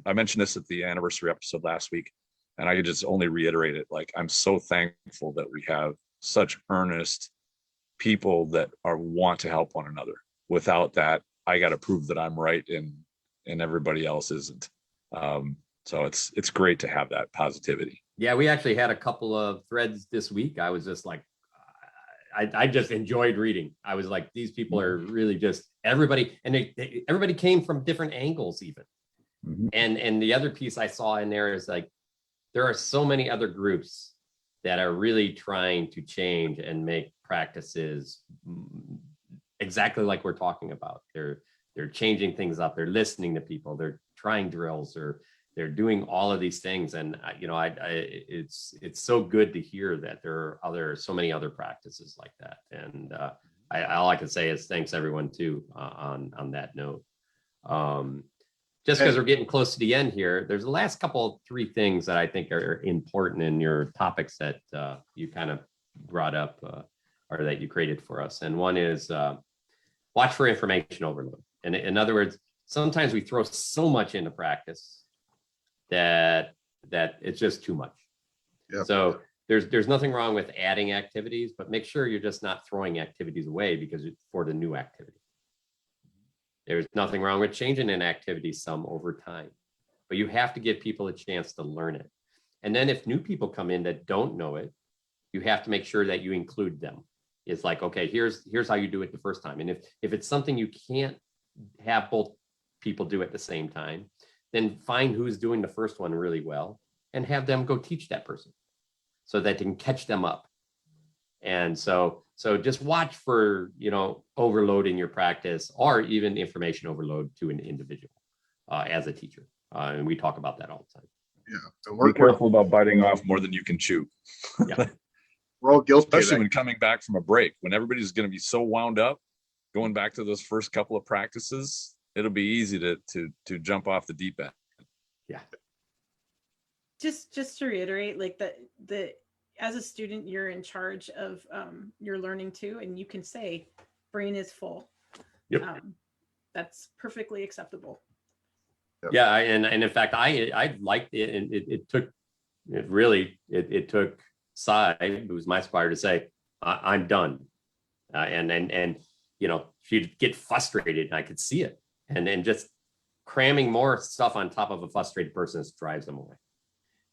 I mentioned this at the anniversary episode last week, and I could just only reiterate it. Like, I'm so thankful that we have such earnest people that want to help one another. Without that, I got to prove that I'm right and everybody else isn't. So it's great to have that positivity. Yeah, we actually had a couple of threads this week. I was just like, I just enjoyed reading. I was like, these people are really just everybody, and everybody came from different angles even. Mhm. And the other piece I saw in there is like, there are so many other groups that are really trying to change and make practices exactly like we're talking about. They're changing things up. They're listening to people. They're trying drills, or they're doing all of these things. And it's so good to hear that there are so many other practices like that. And all I can say is thanks everyone too on that note. Just because we're getting close to the end here, there's the last three things that I think are important in your topics that you kind of brought up or that you created for us. And one is watch for information overload. And in other words, sometimes we throw so much into practice that it's just too much. Yep. So there's nothing wrong with adding activities, but make sure you're just not throwing activities away because it's for the new activity. There's nothing wrong with changing an activity some over time, but you have to give people a chance to learn it. And then if new people come in that don't know it, you have to make sure that you include them. It's like, okay, here's how you do it the first time. And if it's something you can't have both people do at the same time, then find who's doing the first one really well and have them go teach that person so that they can catch them up. And so just watch for, overload in your practice or even information overload to an individual as a teacher. And we talk about that all the time. Yeah. So be careful about biting off more than you can chew. Yeah. We're all guilty. Especially when coming back from a break, when everybody's going to be so wound up, going back to those first couple of practices, it'll be easy to jump off the deep end. Yeah. Just to reiterate, like the as a student, you're in charge of your learning too, and you can say, "Brain is full." Yep. That's perfectly acceptable. Yep. Yeah, and in fact, I liked it, and it took Sai, who was my squire, to say, "I'm done," and she'd get frustrated, and I could see it, and then just cramming more stuff on top of a frustrated person just drives them away.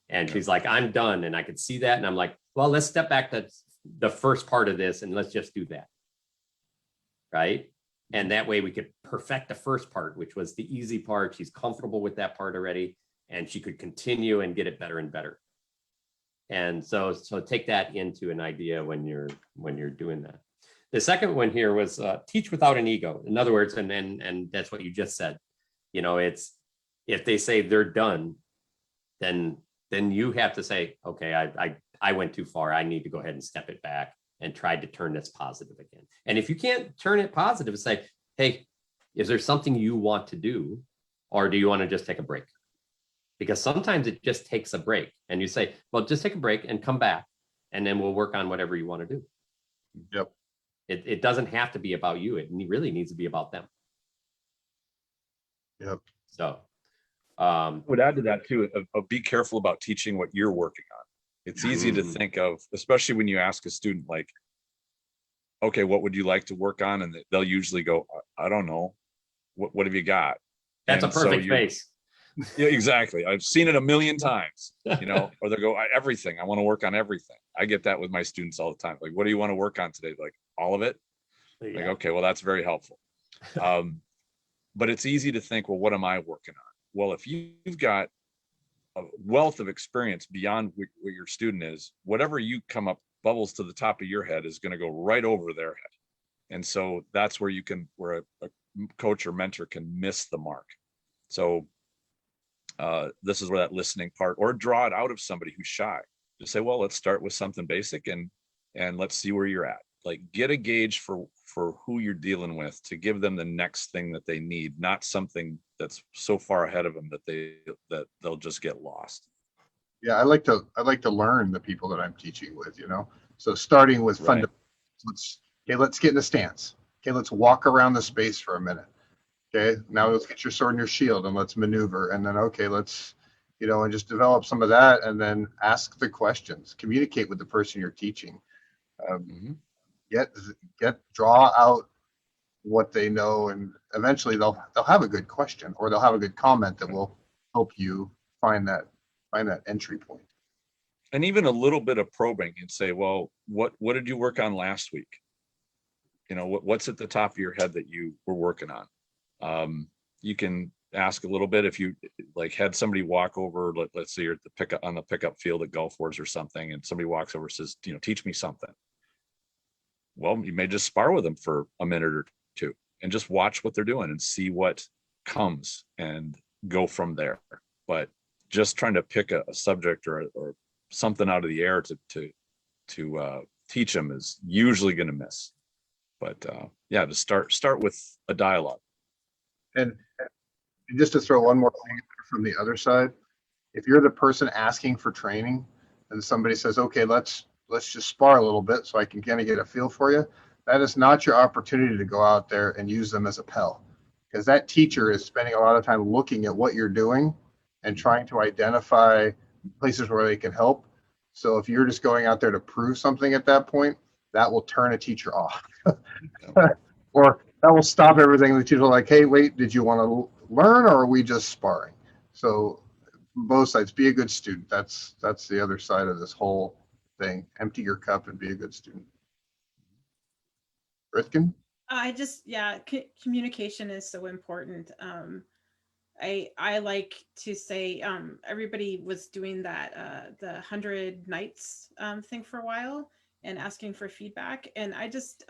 And she's like, "I'm done," and I could see that, and I'm like, "Well, let's step back to the first part of this, and let's just do that, right?" And that way we could perfect the first part, which was the easy part. She's comfortable with that part already, and she could continue and get it better and better. And so take that into an idea when you're doing that. The second one here was teach without an ego. In other words, and that's what you just said. It's if they say they're done, then you have to say, okay, I went too far. I need to go ahead and step it back and try to turn this positive again. And if you can't turn it positive, say, hey, is there something you want to do? Or do you want to just take a break? Because sometimes it just takes a break. And you say, well, just take a break and come back. And then we'll work on whatever you want to do. Yep. It doesn't have to be about you. It really needs to be about them. Yep. So I would add to that too, of be careful about teaching what you're working on. It's easy to think of, especially when you ask a student like, okay, what would you like to work on? And they'll usually go, I don't know. What have you got? That's a perfect face. Yeah, exactly. I've seen it a million times, or they'll go, everything. I want to work on everything. I get that with my students all the time. Like, what do you want to work on today? Like, all of it? Yeah. Like, okay, well, that's very helpful. But it's easy to think, well, what am I working on? Well, if you've got a wealth of experience beyond what your student is, whatever you come up bubbles to the top of your head is going to go right over their head. And so that's where where a coach or mentor can miss the mark. So this is where that listening part, or draw it out of somebody who's shy. Just say, well, let's start with something basic and let's see where you're at. Like, get a gauge for who you're dealing with to give them the next thing that they need, not something that's so far ahead of them that they'll just get lost. Yeah, I like to learn the people that I'm teaching with, So starting with fundamentals, let's get in the stance. Okay, let's walk around the space for a minute. Okay, now let's get your sword and your shield and let's maneuver. And then, okay, let's, and just develop some of that, and then ask the questions, communicate with the person you're teaching. Draw out what they know, and eventually they'll have a good question, or they'll have a good comment that will help you find that entry point. And even a little bit of probing and say, well, what did you work on last week? You know, what's at the top of your head that you were working on? You can ask a little bit if you like had somebody walk over, let's say you're at the pickup field at Gulf Wars or something, and somebody walks over and says, you know, teach me something. Well, you may just spar with them for a minute or two and just watch what they're doing and see what comes and go from there. But just trying to pick a subject or something out of the air to teach them is usually going to miss. But yeah, to start with a dialogue. And just to throw one more thing from the other side, if you're the person asking for training and somebody says, okay, let's just spar a little bit so I can kind of get a feel for you, that is not your opportunity to go out there and use them as a Pell, because that teacher is spending a lot of time looking at what you're doing and trying to identify places where they can help. So if you're just going out there to prove something at that point, that will turn a teacher off. Or that will stop everything. The teacher like, hey, wait, did you want to learn or are we just sparring? So both sides, be a good student. That's the other side of this whole thing. Empty your cup and be a good student. Rifkin? Communication is so important. I like to say everybody was doing that the 100 nights thing for a while and asking for feedback. And I just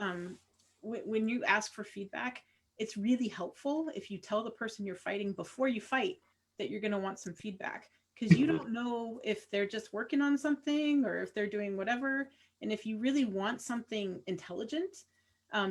when you ask for feedback, it's really helpful if you tell the person you're fighting before you fight that you're going to want some feedback, because you don't know if they're just working on something or if they're doing whatever. And if you really want something intelligent,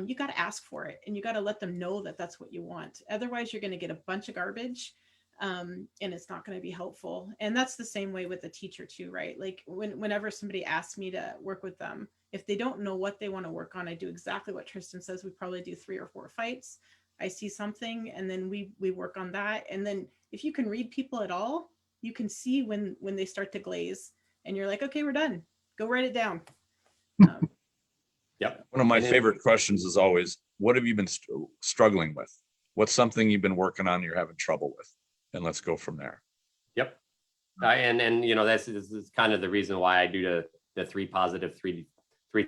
you got to ask for it and you got to let them know that that's what you want. Otherwise, you're going to get a bunch of garbage and it's not going to be helpful. And that's the same way with the teacher too, right? Like whenever somebody asks me to work with them, if they don't know what they want to work on, I do exactly what Tristan says. We probably do 3 or 4 fights. I see something and then we work on that. And then if you can read people at all, you can see when they start to glaze and you're like, okay, we're done. Go write it down. Yep. One of my favorite questions is always, what have you been struggling with? What's something you've been working on you're having trouble with? And let's go from there. Yep. And you know, this is kind of the reason why I do the 3 positive, three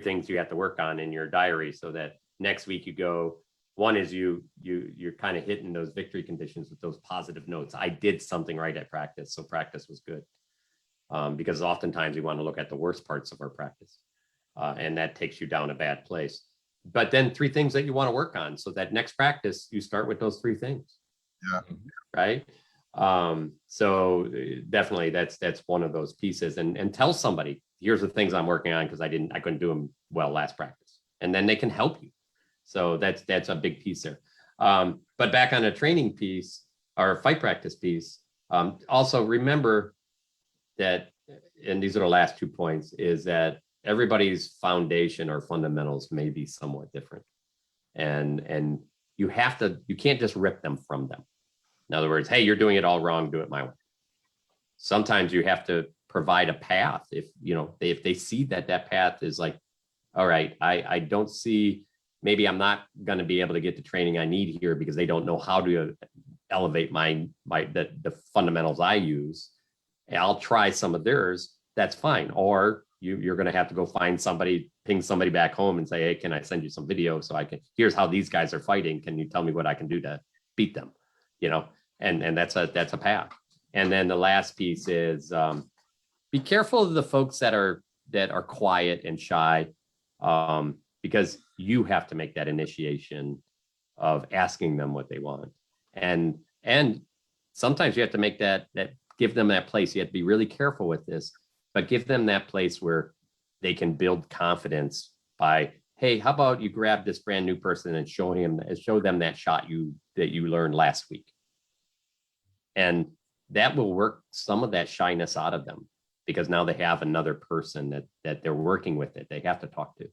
things you have to work on in your diary, so that next week you go, one is you're kind of hitting those victory conditions with those positive notes. I did something right at practice, so practice was good. Because oftentimes we want to look at the worst parts of our practice. And that takes you down a bad place. But then 3 things that you want to work on, so that next practice you start with those 3 things. Yeah. Right. So definitely that's one of those pieces, and tell somebody, here's the things I'm working on because I couldn't do them well last practice, and then they can help you. So that's a big piece there. But back on a training piece or fight practice piece, also remember that, and these are the last 2 points, is that everybody's foundation or fundamentals may be somewhat different, and you can't just rip them from them. In other words, hey, you're doing it all wrong, do it my way. Sometimes you have to provide a path. If they see that path is like, all right, I don't see, maybe I'm not going to be able to get the training I need here because they don't know how to elevate the fundamentals I use. I'll try some of theirs. That's fine. Or you're going to have to go find somebody, ping somebody back home and say, hey, can I send you some video so here's how these guys are fighting. Can you tell me what I can do to beat them? And that's a path. And then the last piece is be careful of the folks that are quiet and shy, because you have to make that initiation of asking them what they want. And sometimes you have to make that give them that place. You have to be really careful with this, but give them that place where they can build confidence by, hey, how about you grab this brand new person and show them that shot that you learned last week. And that will work some of that shyness out of them, because now they have another person that they're working with, that they have to talk to.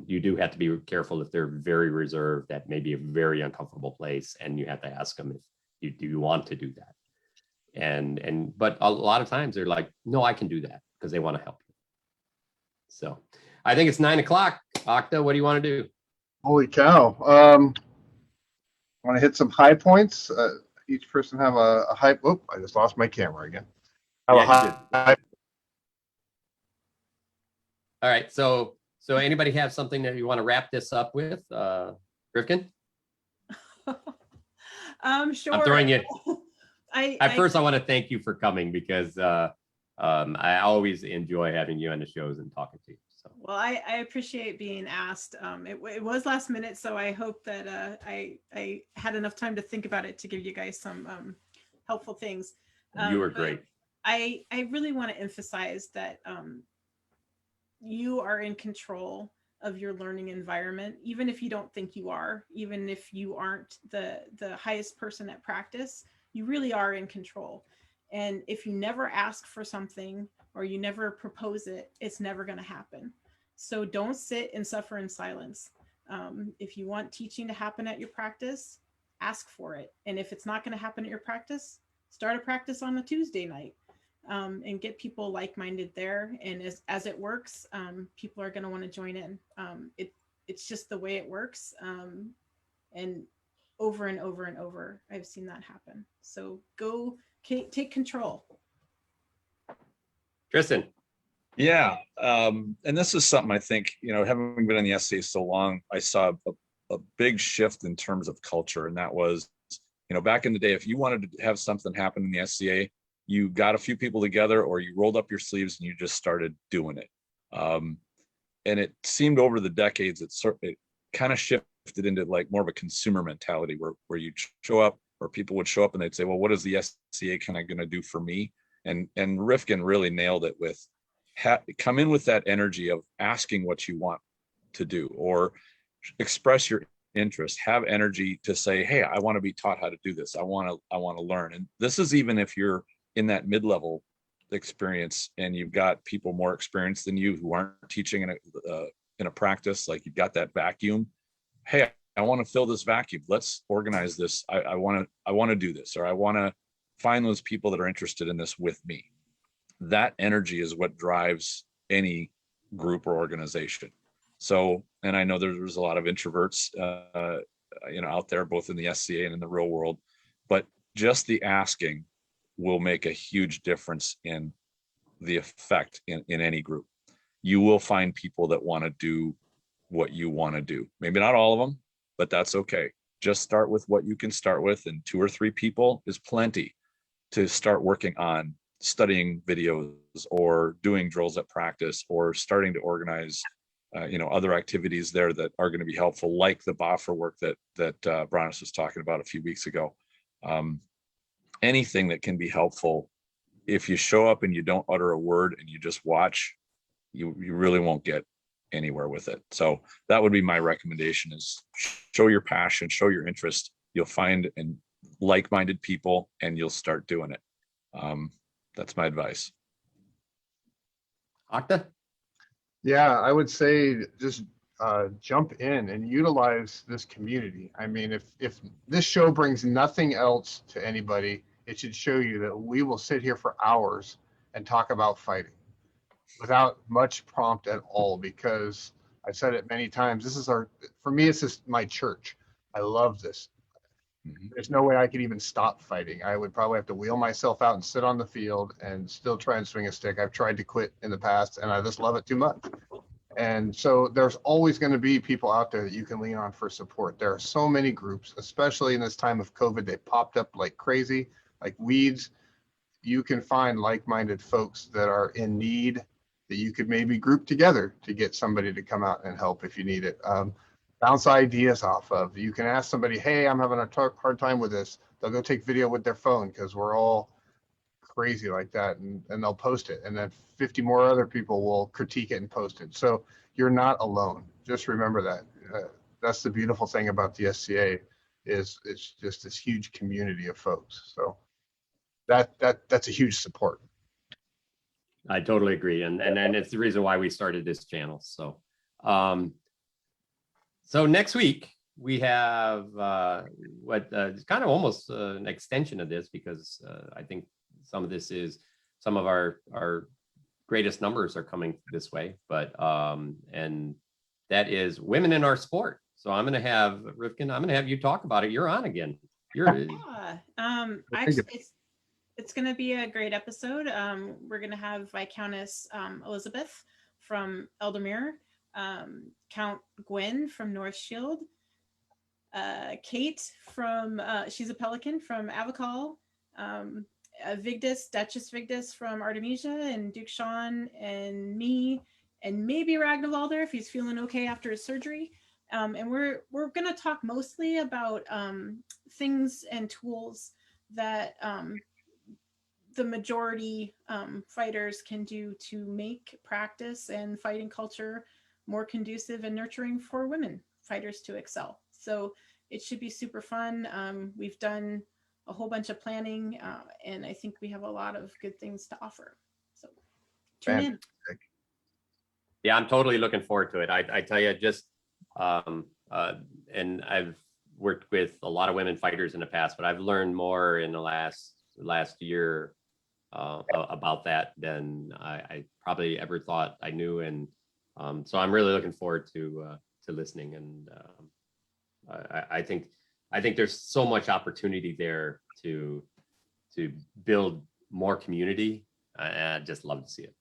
You do have to be careful if they're very reserved. That may be a very uncomfortable place, and you have to ask them if you want to do that. But a lot of times they're like, no, I can do that, because they want to help you. So I think it's 9:00. Octa, what do you want to do? Holy cow. Want to hit some high points? Each person have a high. Oh, I just lost my camera again. Have a high All right. So anybody have something that you want to wrap this up with? Raoukinn? Sure. I'm throwing you. I First, I want to thank you for coming because I always enjoy having you on the shows and talking to you. So. Well, I appreciate being asked. It was last minute, so I hope that I had enough time to think about it to give you guys some helpful things. You were great. I really want to emphasize that you are in control of your learning environment, even if you don't think you are, even if you aren't the highest person at practice, you really are in control. And if you never ask for something or you never propose it, it's never going to happen. So don't sit and suffer in silence. If you want teaching to happen at your practice, ask for it. And if it's not going to happen at your practice, start a practice on a Tuesday night. And get people like-minded there. And as it works, people are going to want to join in. It's just the way it works. And over and over and over, I've seen that happen. So go take control. Tristan. Yeah. And this is something I think, having been in the SCA so long, I saw a big shift in terms of culture. And that was, back in the day, if you wanted to have something happen in the SCA, you got a few people together or you rolled up your sleeves and you just started doing it. And it seemed over the decades, it kind of shifted into like more of a consumer mentality where you show up, or people would show up and they'd say, well, what is the SCA kind of going to do for me? And Raoukinn really nailed it with come in with that energy of asking what you want to do or express your interest, have energy to say, hey, I want to be taught how to do this. I want to learn. And this is even if you're in that mid-level experience and you've got people more experienced than you who aren't teaching in a practice, like you've got that vacuum. Hey, I want to fill this vacuum. Let's organize this. I want to do this, or I want to find those people that are interested in this with me. That energy is what drives any group or organization. So, and I know there's a lot of introverts, out there, both in the SCA and in the real world, but just the asking will make a huge difference in the effect in any group. You will find people that want to do what you want to do. Maybe not all of them, but that's okay. Just start with what you can start with, and 2 or 3 people is plenty to start working on studying videos or doing drills at practice or starting to organize other activities there that are going to be helpful, like the BAFR work that Brannos was talking about a few weeks ago. Anything that can be helpful. If you show up and you don't utter a word and you just watch, you really won't get anywhere with it. So that would be my recommendation: is show your passion, show your interest. You'll find like-minded people and you'll start doing it. That's my advice. Octa? Yeah, I would say just jump in and utilize this community. I mean, if this show brings nothing else to anybody, it should show you that we will sit here for hours and talk about fighting without much prompt at all, because I've said it many times. For me, it's just my church. I love this. There's no way I could even stop fighting. I would probably have to wheel myself out and sit on the field and still try and swing a stick. I've tried to quit in the past and I just love it too much. And so there's always going to be people out there that you can lean on for support. There are so many groups, especially in this time of COVID, they popped up like crazy, like weeds. You can find like-minded folks that are in need that you could maybe group together to get somebody to come out and help if you need it. Bounce ideas off of. You can ask somebody, hey, I'm having a hard time with this. They'll go take video with their phone because we're all crazy like that, and they'll post it. And then 50 more other people will critique it and post it. So you're not alone. Just remember that. That's the beautiful thing about the SCA is it's just this huge community of folks. So that's a huge support. I totally agree. And it's the reason why we started this channel. So, so next week we have it's kind of almost an extension of this, because I think some of our greatest numbers are coming this way, but and that is women in our sport. So I'm going to have Raoukinn, I'm going to have you talk about it. You're on again. Actually, it's going to be a great episode. We're going to have Viscountess Elizabeth from Eldamere, Count Gwen from North Shield, Kate from she's a Pelican from Avacall, Vigdis, Duchess Vigdis from Artemisia, and Duke Sean, and me, and maybe Ragnvalder if he's feeling okay after his surgery. And we're going to talk mostly about things and tools that the majority fighters can do to make practice and fighting culture more conducive and nurturing for women fighters to excel. So it should be super fun. We've done a whole bunch of planning, and I think we have a lot of good things to offer. So tune in. Yeah, I'm totally looking forward to it. I tell you, just and I've worked with a lot of women fighters in the past, but I've learned more in the last year about that than I probably ever thought I knew, and so I'm really looking forward to listening. And I think there's so much opportunity there to build more community, and I just love to see it.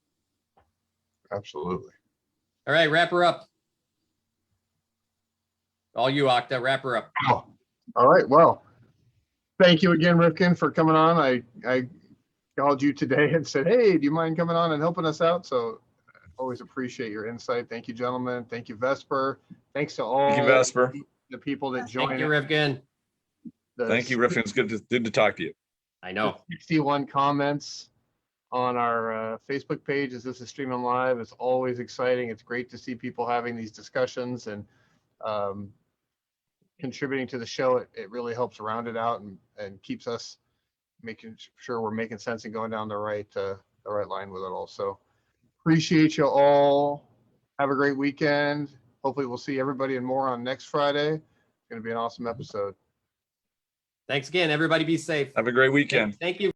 Absolutely. All right, wrap her up. All you, Octa, wrap her up. Oh, all right. Well, thank you again, Rifkin, for coming on. I called you today and said, hey, do you mind coming on and helping us out? So always appreciate your insight. Thank you, gentlemen. Thank you, Vesper. Thanks to all Thank you, Vesper. the people that joined. Thank you, Rifkin. Thank you, Rifkin. It's good to talk to you. I know. 61 comments on our Facebook page as this is streaming live. It's always exciting. It's great to see people having these discussions and contributing to the show. It really helps round it out and keeps us making sure we're making sense and going down the right line with it all. So appreciate you all. Have a great weekend. Hopefully we'll see everybody and more on next Friday. It's going to be an awesome episode. Thanks again, everybody. Be safe. Have a great weekend. Thank you.